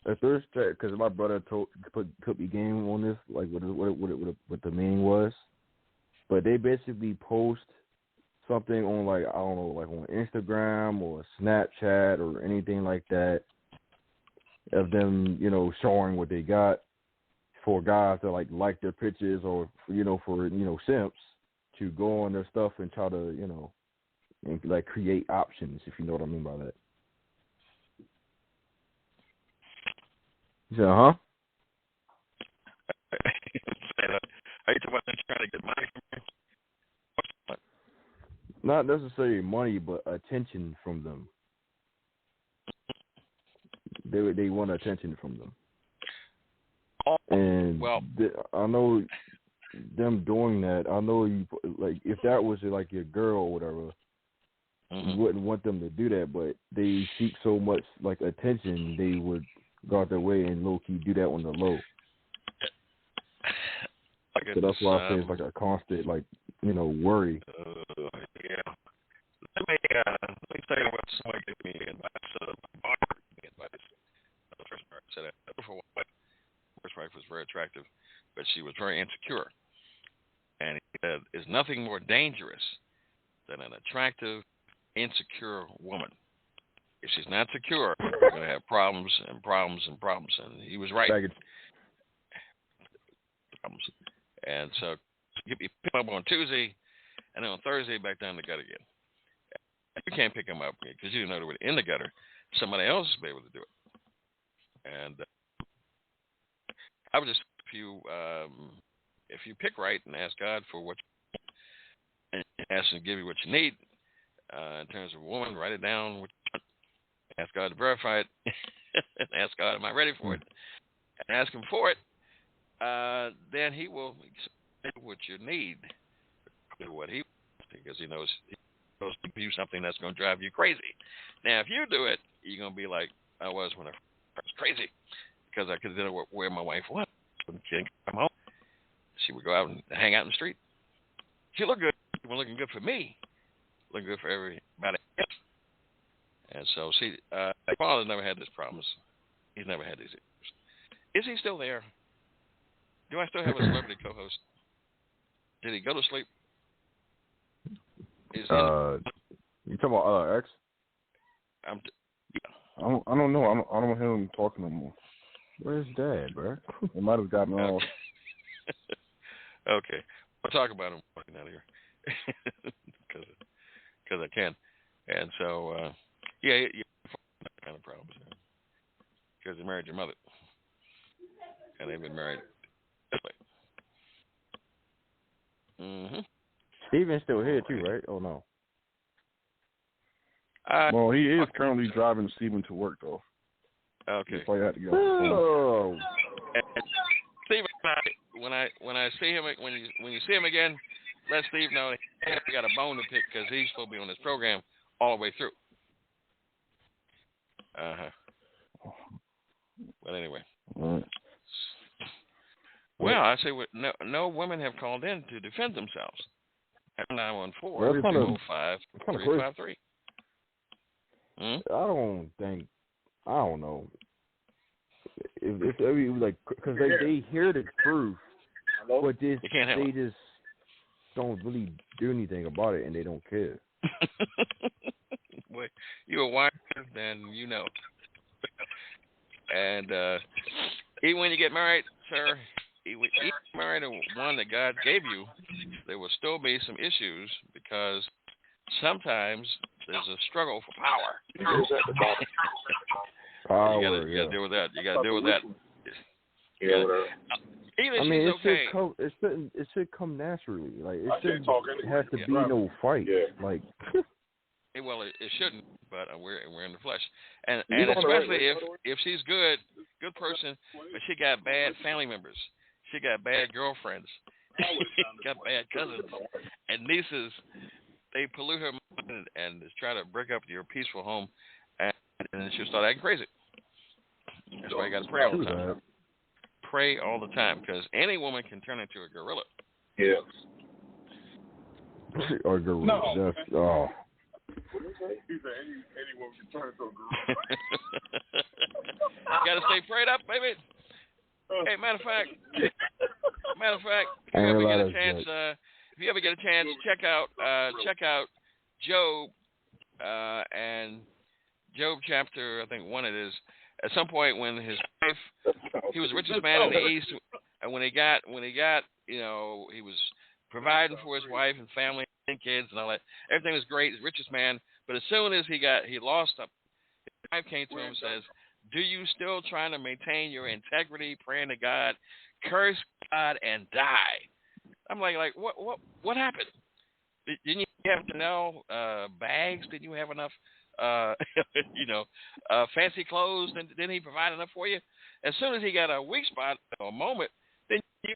Speaker 5: a thirst trap, because my brother put me game on this, like what the meaning was, but they basically post something on, like, I don't know, like on Instagram or Snapchat or anything like that, of them, you know, showing what they got for guys that like their pictures, or, you know, for, you know, simps to go on their stuff and try to, you know, and like create options, if you know what I mean by that. You said, huh?
Speaker 3: Are you talking about them trying to get money from me?
Speaker 5: Not necessarily money, but attention from them. They want attention from them. And
Speaker 3: well,
Speaker 5: I know them doing that, I know you like if that was like your girl or whatever, you wouldn't want them to do that. But they seek so much like attention, they would go out their way and low key do that on the low. So that's why I say it's like a constant, like worry.
Speaker 3: Yeah. Let me tell you what somebody gave me advice. The first part said that before. First wife was very attractive, but she was very insecure. And he said, "There's nothing more dangerous than an attractive, insecure woman. If she's not secure, you're going to have problems and problems and problems." And he was right. Problems. And so you pick him up on Tuesday, and then on Thursday back down the gutter again. You can't pick him up because you know they were in the gutter. Somebody else will be able to do it. And I would just if you pick right and ask God for what you need, and ask Him to give you what you need in terms of a woman, write it down. Ask God to verify it. And ask God, am I ready for it? And ask Him for it. Then He will give what you need, what He wants, because He knows to give you something that's going to drive you crazy. Now, if you do it, you're going to be like I was when I was crazy, because I consider where my wife was. When she didn't come home, she would go out and hang out in the street. She looked good. She was looking good for me, looking good for everybody else. And so, see, my father never had this problems. He's never had these issues. Is he still there? Do I still have a celebrity co-host? Did he go to sleep?
Speaker 5: You talking about LRX?
Speaker 1: I don't know. I don't hear him talking no more.
Speaker 5: Where's Dad, bro?
Speaker 1: He might have gotten off.
Speaker 3: Okay. I'll talk about him walking out of here. Because I can. And so, yeah, kind of problems. Because he married your mother. And they've been married this way.
Speaker 5: Steven's still here too, right? Oh, no.
Speaker 1: Well, he is currently driving Steven to work, though.
Speaker 3: Okay.
Speaker 1: That's why you have to go.
Speaker 3: Oh. Steve, when I see him, when you see him again, let Steve know he got a bone to pick because he's supposed to be on this program all the way through. But anyway.
Speaker 1: Right.
Speaker 3: Well, I say no women have called in to defend themselves. 914-205-353.
Speaker 5: I don't know. If every like, because they hear the truth, but they just don't really do anything about it, and they don't care.
Speaker 3: Boy, you're a wiser than you know. And even when you get married, sir, even married to one that God gave you, there will still be some issues because sometimes there's a struggle for power. You gotta deal with that. You gotta deal with that.
Speaker 5: It should come naturally. Like it shouldn't have to be no fight. Yeah. Like.
Speaker 3: Well, it shouldn't, but we're in the flesh, and especially if she's good person, but she got bad family members, she got bad girlfriends, got bad cousins and nieces. They pollute her mind and just try to break up your peaceful home, and then she'll start acting crazy. That's why you got to pray all the time. Pray all the time, because any woman can turn into a gorilla.
Speaker 6: Yeah.
Speaker 5: Or gorilla. No. Oh.
Speaker 6: What did he say? He said any woman can turn into a gorilla.
Speaker 3: You got to stay prayed up, baby. Hey, matter of fact, if you ever get a chance, check out Job and Job chapter, I think 1 it is. At some point when his wife, he was the richest man in the East, and when he got, he was providing for his wife and family and kids and all that. Everything was great. He's the richest man. But as soon as he lost up, his wife came to him and says, "Do you still trying to maintain your integrity, praying to God, curse God and die?" I'm like what happened? Didn't you have enough bags? Didn't you have enough, fancy clothes? Didn't he provide enough for you? As soon as he got a weak spot or a moment, then you.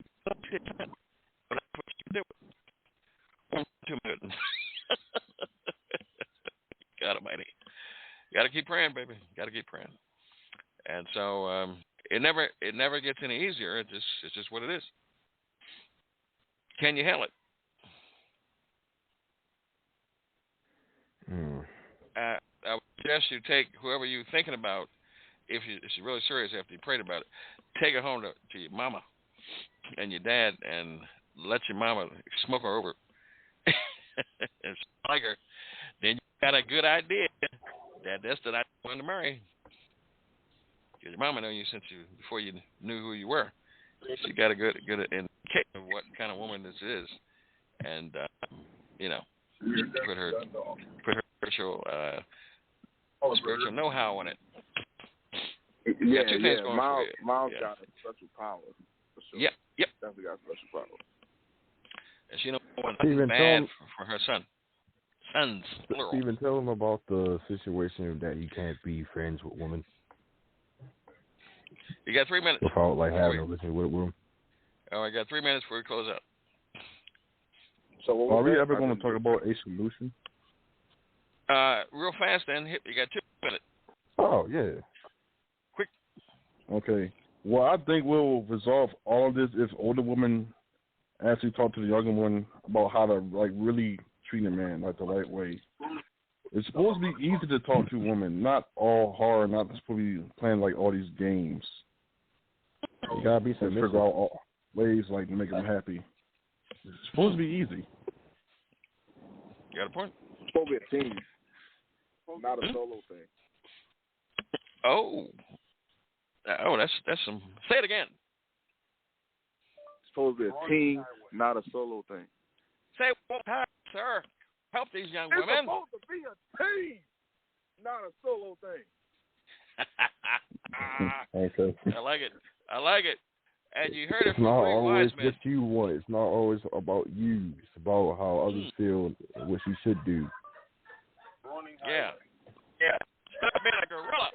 Speaker 3: 2 minutes. God Almighty. Got to keep praying, baby. Got to keep praying. And so it never gets any easier. It's just what it is. Can you handle it? I would suggest you take whoever you're thinking about, if you're really serious after you prayed about it, take it home to your mama and your dad and let your mama smoke her over and like her. Then you got a good idea that that's the night you want to marry. Because your mama knew you before you knew who you were. She got a good indication of what kind of woman this is, and put her spiritual know-how on it.
Speaker 6: Yeah,
Speaker 3: two things going for you.
Speaker 6: Mom's got a special power. For sure.
Speaker 3: Yep.
Speaker 6: Definitely got a special power.
Speaker 3: And she knows what's bad for her son. Sons, plural.
Speaker 5: Stephen, tell him about the situation that you can't be friends with women.
Speaker 3: You got 3 minutes.
Speaker 5: Without having a relationship with them.
Speaker 3: Oh, I got 3 minutes before we close out.
Speaker 6: So
Speaker 1: are we ever going to talk about a solution?
Speaker 3: Real fast, then. You got 2 minutes.
Speaker 5: Oh, yeah.
Speaker 3: Quick.
Speaker 1: Okay. Well, I think we'll resolve all of this if older women actually talk to the younger one about how to really treat a man the right way. It's supposed to be easy to talk to women, not all hard, not supposed to be playing all these games.
Speaker 5: You gotta be submissive.
Speaker 1: Figure out all ways to make them happy. It's supposed to be easy.
Speaker 3: You got a point?
Speaker 6: It's supposed to be a team, not a solo thing.
Speaker 3: Oh, that's some. Say it again.
Speaker 6: It's supposed to be a team, not a solo thing.
Speaker 3: Say it one time, sir. Help these young women.
Speaker 6: It's supposed to be a team, not a solo thing.
Speaker 5: Okay.
Speaker 3: I like it. And you heard it from
Speaker 5: not
Speaker 3: three
Speaker 5: always
Speaker 3: wise men.
Speaker 5: what you want. It's not always about you. It's about how others feel and what you should do.
Speaker 3: Yeah. Stop being a gorilla.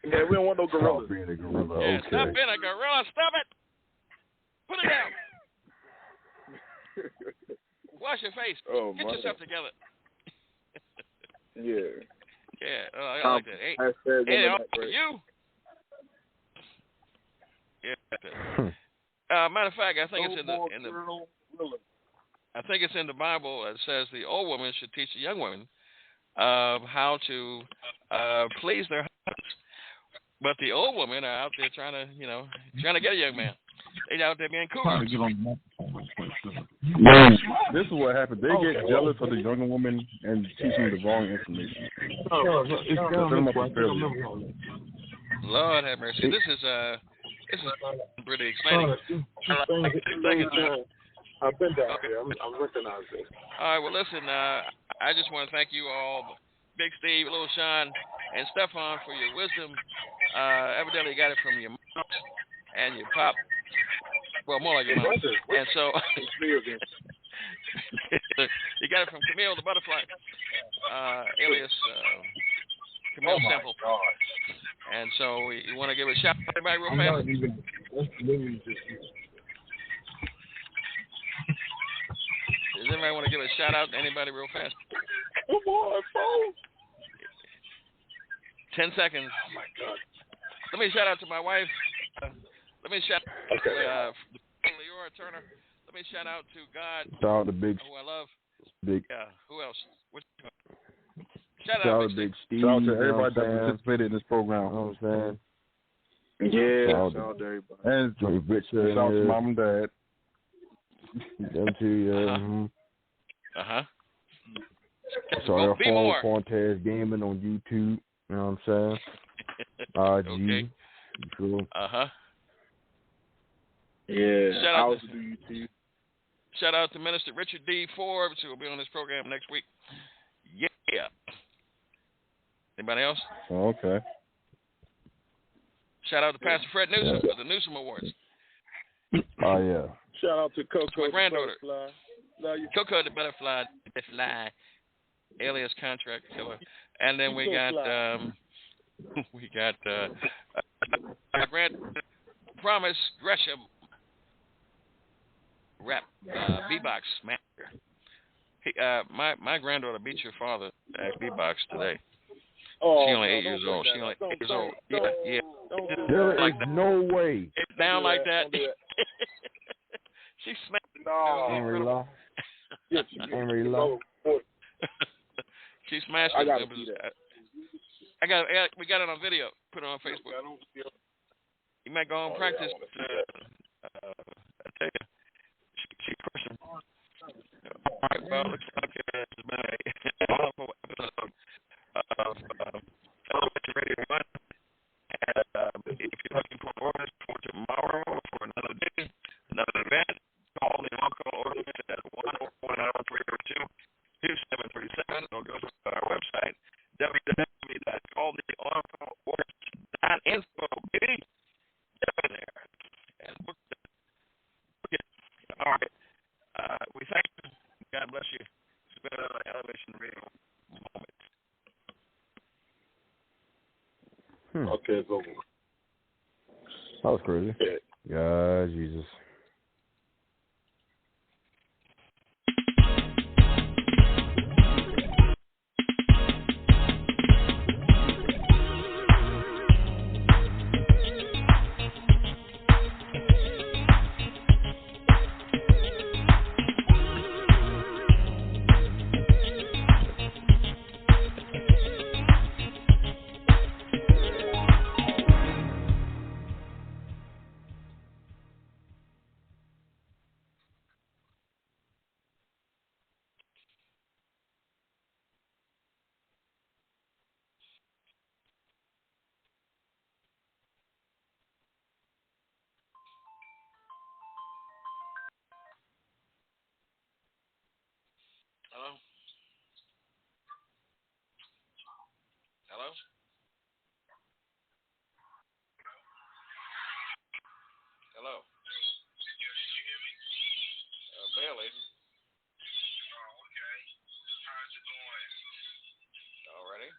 Speaker 6: Yeah, we don't want no gorillas.
Speaker 5: Stop being a gorilla.
Speaker 3: Yeah,
Speaker 5: Okay.
Speaker 3: stop being a gorilla. Stop it. Put it down. Wash your face. Get yourself together.
Speaker 6: Yeah.
Speaker 3: Yeah, I like that. Hey, you. Yeah. Matter of fact, I think it's in the I think it's in the Bible. It says the old woman should teach the young women how to please their husbands. But the old women are out there trying to get a young man. They out there being cool.
Speaker 1: This is what happened. They get jealous of the younger woman and teach them the wrong information.
Speaker 3: Lord have mercy. This is pretty exciting.
Speaker 4: I've been down here. I'm recognizing this.
Speaker 3: All right. Well, listen. I just want to thank you all, Big Steve, Lil Shaun, and Stephon, for your wisdom. Evidently, you got it from your mom and your pop. Well, more like your mom. And so you got it from Camille the Butterfly, alias Camille Simple. And so you want to give a shout out to everybody real fast? Does anybody want to give a shout out to anybody real fast?
Speaker 6: Come on, folks.
Speaker 3: 10 seconds. Oh, my God. Let me shout out to my wife. Let me shout out to Leora Turner. Let me shout out to God,
Speaker 5: Shout out to Big,
Speaker 3: who I love.
Speaker 5: Big.
Speaker 3: Yeah, who else? Shout
Speaker 5: out
Speaker 3: out
Speaker 5: to Big Steve.
Speaker 1: Shout out to everybody that participated in this program.
Speaker 5: You know what I'm saying?
Speaker 6: Yeah,
Speaker 5: shout
Speaker 6: out to everybody.
Speaker 1: And
Speaker 5: Richard,
Speaker 1: shout out to Mom and Dad.
Speaker 5: Them two, yeah. Sorry, our phone Contest Gaming on YouTube. You know what I'm saying?
Speaker 3: Okay.
Speaker 5: Cool.
Speaker 6: Yeah,
Speaker 3: shout
Speaker 6: I
Speaker 3: out
Speaker 6: also do YouTube.
Speaker 3: Shout out to Minister Richard D. Forbes, who will be on this program next week. Yeah. Anybody else?
Speaker 1: Oh, okay.
Speaker 3: Shout out to Pastor Fred Newsom for the Newsom Awards.
Speaker 5: Oh, yeah.
Speaker 6: Shout out to Coco,
Speaker 3: my granddaughter.
Speaker 6: Butterfly. Love you.
Speaker 3: Coco the Butterfly, alias Contract Killer. And then we got my grand Promise Gresham. rap beatbox master. My granddaughter beat your father at beatbox today.
Speaker 6: Oh,
Speaker 3: she only 8 years old. She only 8 years old. Yeah.
Speaker 5: There
Speaker 3: like
Speaker 5: is
Speaker 3: that.
Speaker 5: no way.
Speaker 3: It's down like that. She smacked.
Speaker 6: No.
Speaker 5: Henry Law.
Speaker 3: She smashed it. We got it on video. Put it on Facebook. You might go and practice. I tell you, she person. All right, well, looks like it's been a wonderful episode of Television Radio 1. And if you're looking for orders for tomorrow or for another day, another event, call the on-call order at 1-40302-2737 or go to our website, www.calltheoncollorders.info, baby. Get in there and book it. All right. We thank you. God bless you. It's been an Elevation Radio moment.
Speaker 6: Okay, it's over.
Speaker 5: That was crazy. God, Jesus.
Speaker 3: Hello? Hello? Hello? Bailey.
Speaker 8: Okay. How's it going?
Speaker 3: Alrighty.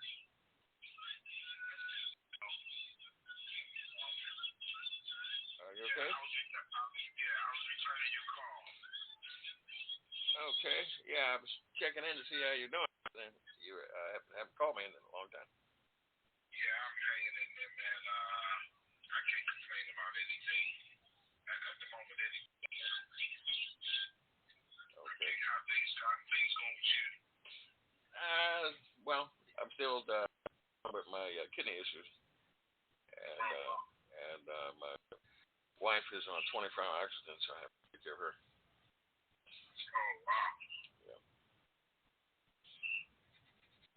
Speaker 3: Are you okay?
Speaker 8: I was returning your call.
Speaker 3: Okay. Yeah, I was checking in to see how you're doing. You haven't called me in a long time.
Speaker 8: Yeah, I'm hanging in there, man. I can't complain about anything at the moment. Okay. How things going with you?
Speaker 3: Well, I'm still with my kidney issues, and my wife is on 24-hour oxygen, so I have to take care of her.
Speaker 8: Oh, wow.
Speaker 3: Yeah.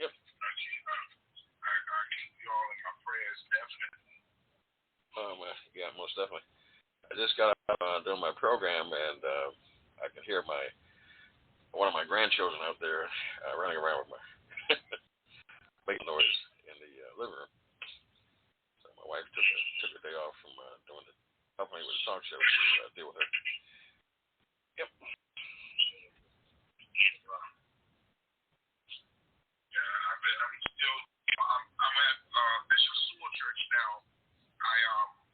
Speaker 3: Yep.
Speaker 8: I'll keep you all in my prayers, definitely.
Speaker 3: Yeah, most definitely. I just got out doing my program, and I can hear one of my grandchildren out there running around with my making noise in the living room. So my wife took a day off from helping me with the talk show to deal with her. Yep.
Speaker 8: I'm at Bishop Sewell Church now. I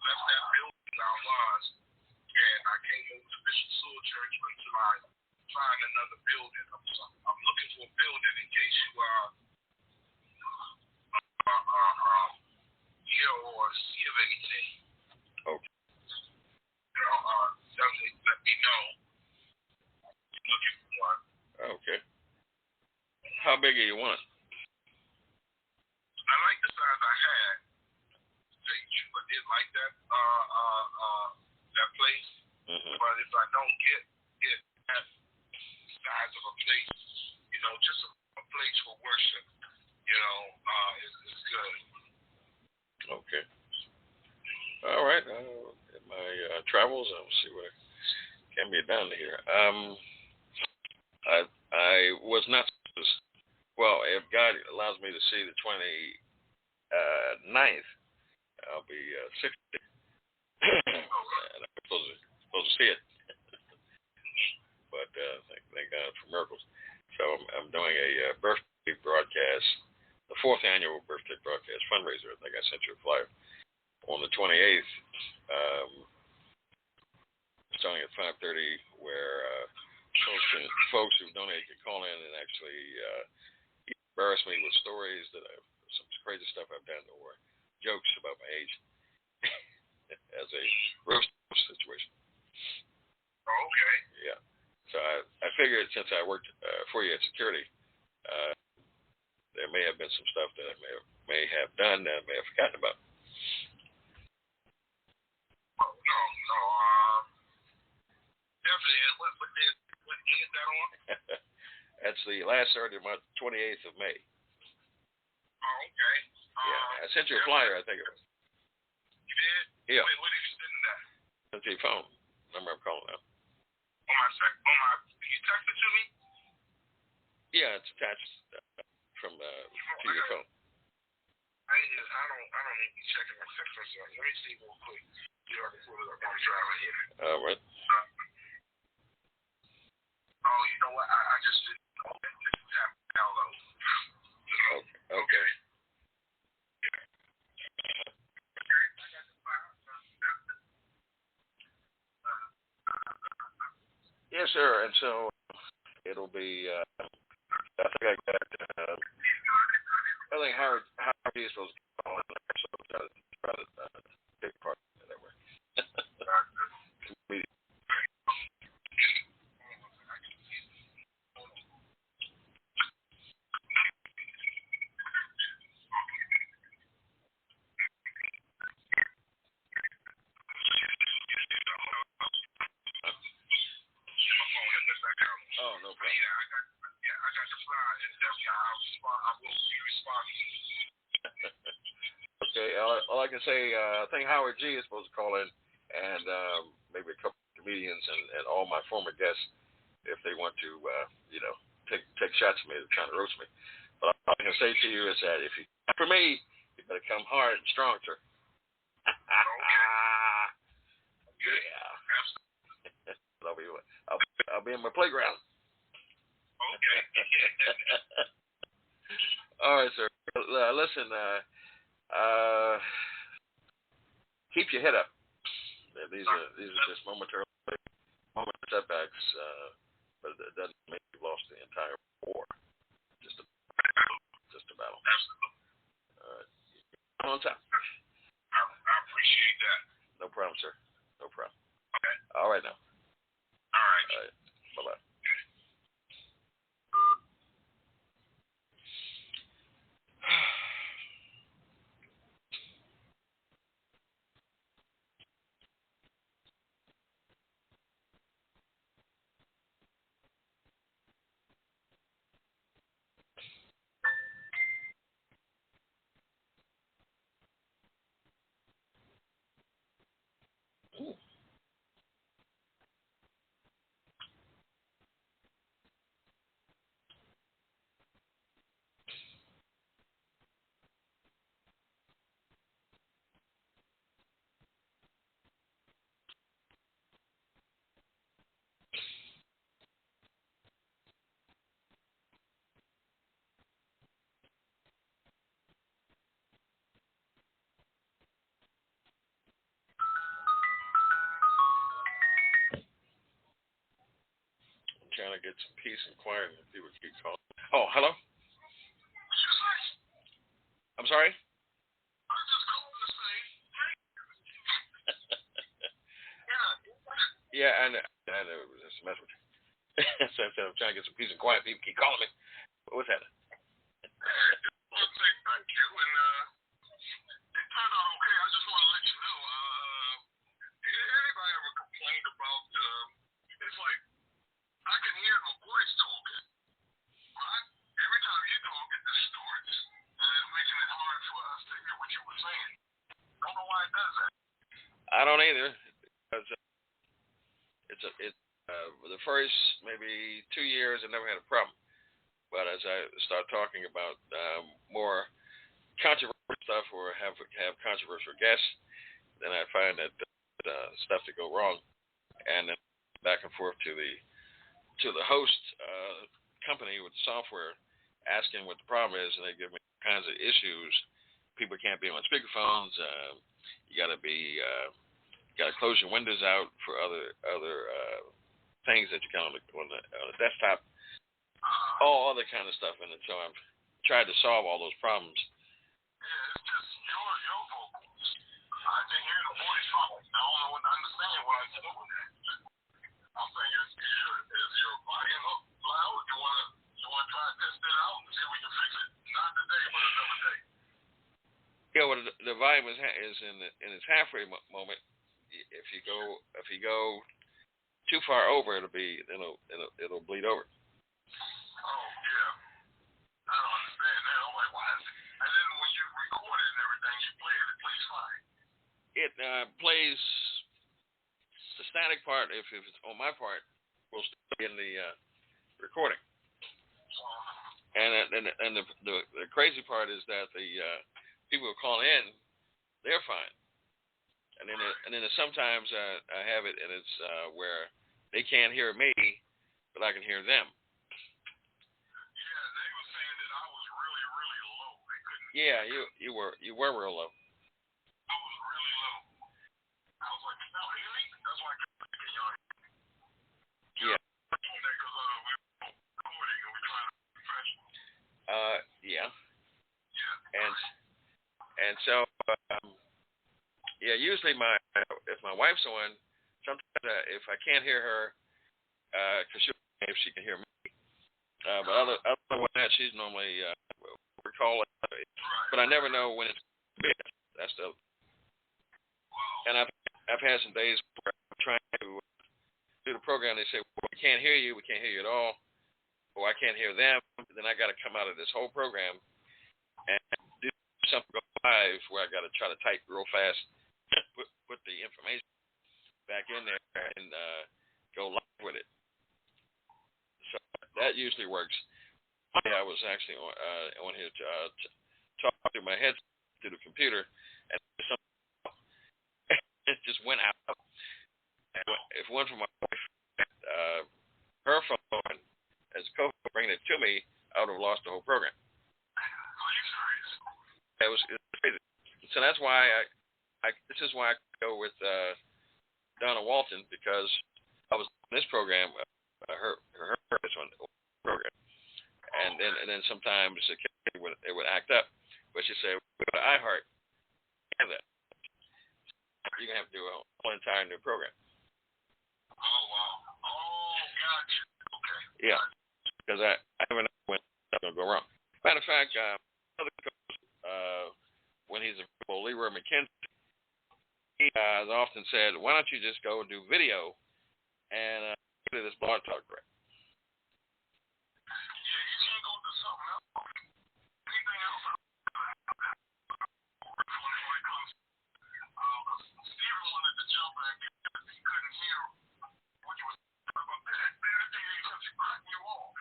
Speaker 8: left that building I was, and I came over to Bishop Sewell Church until I find another building. I'm looking for a building in case you hear or see of anything.
Speaker 3: Okay.
Speaker 8: Definitely let me know. I'm looking for one.
Speaker 3: Okay. How big do you want?
Speaker 8: I like the size I had. I did like that that place.
Speaker 3: Mm-hmm.
Speaker 8: But if I don't get that size of a place, just a place for worship, it's good.
Speaker 3: Okay. All right. In my travels, I'll see what can be done here. I was not. Well, if God allows me to see the 29th, I'll be 60. And I'm supposed to see it. But thank God for miracles. So I'm doing a birthday broadcast, the 4th annual birthday broadcast fundraiser. I think I sent you a flyer on the 28th. starting at 5:30, where folks who donate can call in and actually embarrass me with stories some crazy stuff I've done or jokes about my age as a roast situation.
Speaker 8: Okay.
Speaker 3: Yeah. So I figured since I worked for you at security, there may have been some stuff that I may have done that I may have forgotten about.
Speaker 8: No. Definitely. What day is that on?
Speaker 3: That's the last Saturday of month, 28th of May.
Speaker 8: Oh, okay.
Speaker 3: Yeah, I sent you a flyer, I think it was.
Speaker 8: You did?
Speaker 3: Yeah.
Speaker 8: Wait, what did you send that?
Speaker 3: Sent you a phone number I'm calling now.
Speaker 8: Can you text it to me?
Speaker 3: Yeah, it's attached to your phone.
Speaker 8: I don't need to be checking my text message. Let me see real quick. See if I can pull it up on the driver here.
Speaker 3: All right.
Speaker 8: Oh, you know what? I just did. Okay, just tap download.
Speaker 3: Okay. Yes, sir. And so it'll be. I think I got. I think Howard is supposed to call in there, so try to take part in that way. Oh, no problem.
Speaker 8: I got the flyer, and definitely I will be responding.
Speaker 3: Okay, all I can say, I think Howard G is supposed to call in, and maybe a couple of comedians and all my former guests, if they want to, take shots at me, they're trying to roast me. But all I can say to you is that if you come for me, you better come hard and strong, sir. Yeah. I'll be in my playground.
Speaker 8: Okay.
Speaker 3: All right, sir. Listen, keep your head up. These are just momentary setbacks, but it doesn't make you lost the entire war. Just a battle.
Speaker 8: Absolutely.
Speaker 3: All right. On time.
Speaker 8: I appreciate that.
Speaker 3: No problem, sir. No problem.
Speaker 8: Okay.
Speaker 3: All right now.
Speaker 8: All right.
Speaker 3: Bye-bye. Trying to get some peace and quiet and people keep calling. Oh, hello? I'm sorry?
Speaker 8: I just called to say,
Speaker 3: yeah, I know it was just a mess with you. So I'm trying to get some peace and quiet. People keep calling me. What's happening?
Speaker 8: I just want to say thank you, and it turned out okay. I just want to let you know, anybody ever complained about, it's like, I can hear my voice talking, right? Every time you talk, it distorts, and it's making it hard for us to hear what you were saying. Don't know why it does that.
Speaker 3: I don't either. Because it's the first maybe 2 years I never had a problem. But as I start talking about more controversial stuff or have controversial guests, then I find that stuff to go wrong, and then back and forth to the host company with the software, asking what the problem is, and they give me all kinds of issues. People can't be on speakerphones. You got to be got to close your windows out for other things that you can on the desktop, all other kind of stuff. And so I've tried to solve all those problems.
Speaker 8: Yeah, it's just your vocals. I can hear the voice from it. I don't know what to understand why it's doing that. I'm saying, is your volume up loud? You want to try to test it out and see if we can fix it? Not today, but another day.
Speaker 3: Yeah, well, the volume is in its halfway moment. If you go too far over, it'll bleed over.
Speaker 8: Oh yeah, I don't understand that. I'm like, why is it? And then when you record it and everything, you play it, it plays fine.
Speaker 3: It plays the static part. If it's on my part, will still be in the recording. And the crazy part is that the people who call in, they're fine. And then sometimes I have it, and it's where they can't hear me, but I can hear them.
Speaker 8: Yeah, they were saying that I was really, really low. They couldn't.
Speaker 3: Yeah, you were real low.
Speaker 8: I was really low. I was like, "No, hear me?" That's why I kept thinking y'all.
Speaker 3: Yeah.
Speaker 8: We're doing that because we were recording and we're trying to be professional.
Speaker 3: Yeah.
Speaker 8: Yeah.
Speaker 3: And so. Yeah, usually if my wife's on, sometimes if I can't hear her, because if she can hear me, but other than that, she's normally we're calling. But I never know when it's big. That's the. And I've had some days where I'm trying to do the program. They say, well, we can't hear you. We can't hear you at all. Or I can't hear them. Then I got to come out of this whole program and do something live where I got to try to type real fast. Put the information back in there and go live with it. So that usually works. I was actually on here to talk through my head through the computer, and it just went out. If it went from my wife, her phone as co bringing it to me, I would have lost the whole program. It was crazy. So that's why this is why I go with Donna Walton, because I was on this program, her is on the program, and then sometimes it would act up, but she say, "Go to iHeart, and that you're gonna have to do a whole entire new program."
Speaker 8: Oh wow! Oh, gotcha. Okay.
Speaker 3: Yeah, because I never know when that's gonna go wrong. Matter of fact, another coach, when he's a Leroy McKenzie. He has often said, why don't you just go and do video and do this blog talk direct?
Speaker 8: Yeah, you can't go do something else. Anything else? Steven wanted to jump back in because he couldn't hear what you were talking about. That thing because you cut you off.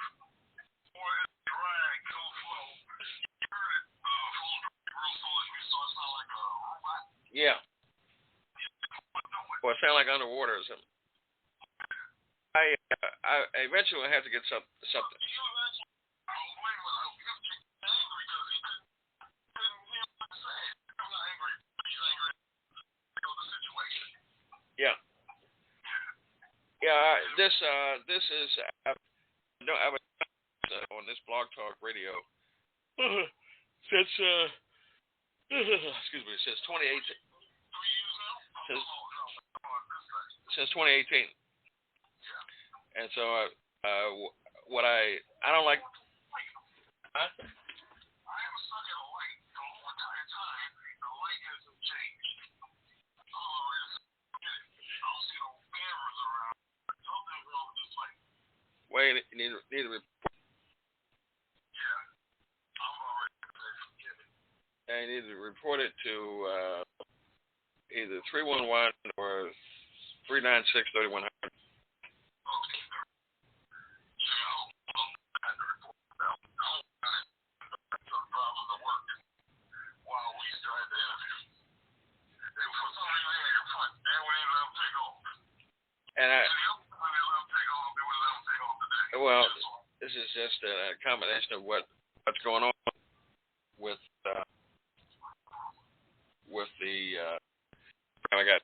Speaker 8: Or it dragged so slow. You heard it real slow as we saw it sound like a robot.
Speaker 3: Yeah. Well, it sounded like underwater or something. I eventually have to get something. Yeah. Yeah. This is I've on this Blog Talk Radio since excuse me, since 2018. Since 2018. And so what I don't like. Huh? I am stuck at a light the whole entire time. The light hasn't changed. I don't see no cameras around. Something's wrong with this light. Wait, you need to report.
Speaker 8: Yeah, I'm already forgiven.
Speaker 3: And you need to report it to either 311 or 396-3100. And well, this is just a combination of what's going on with the I got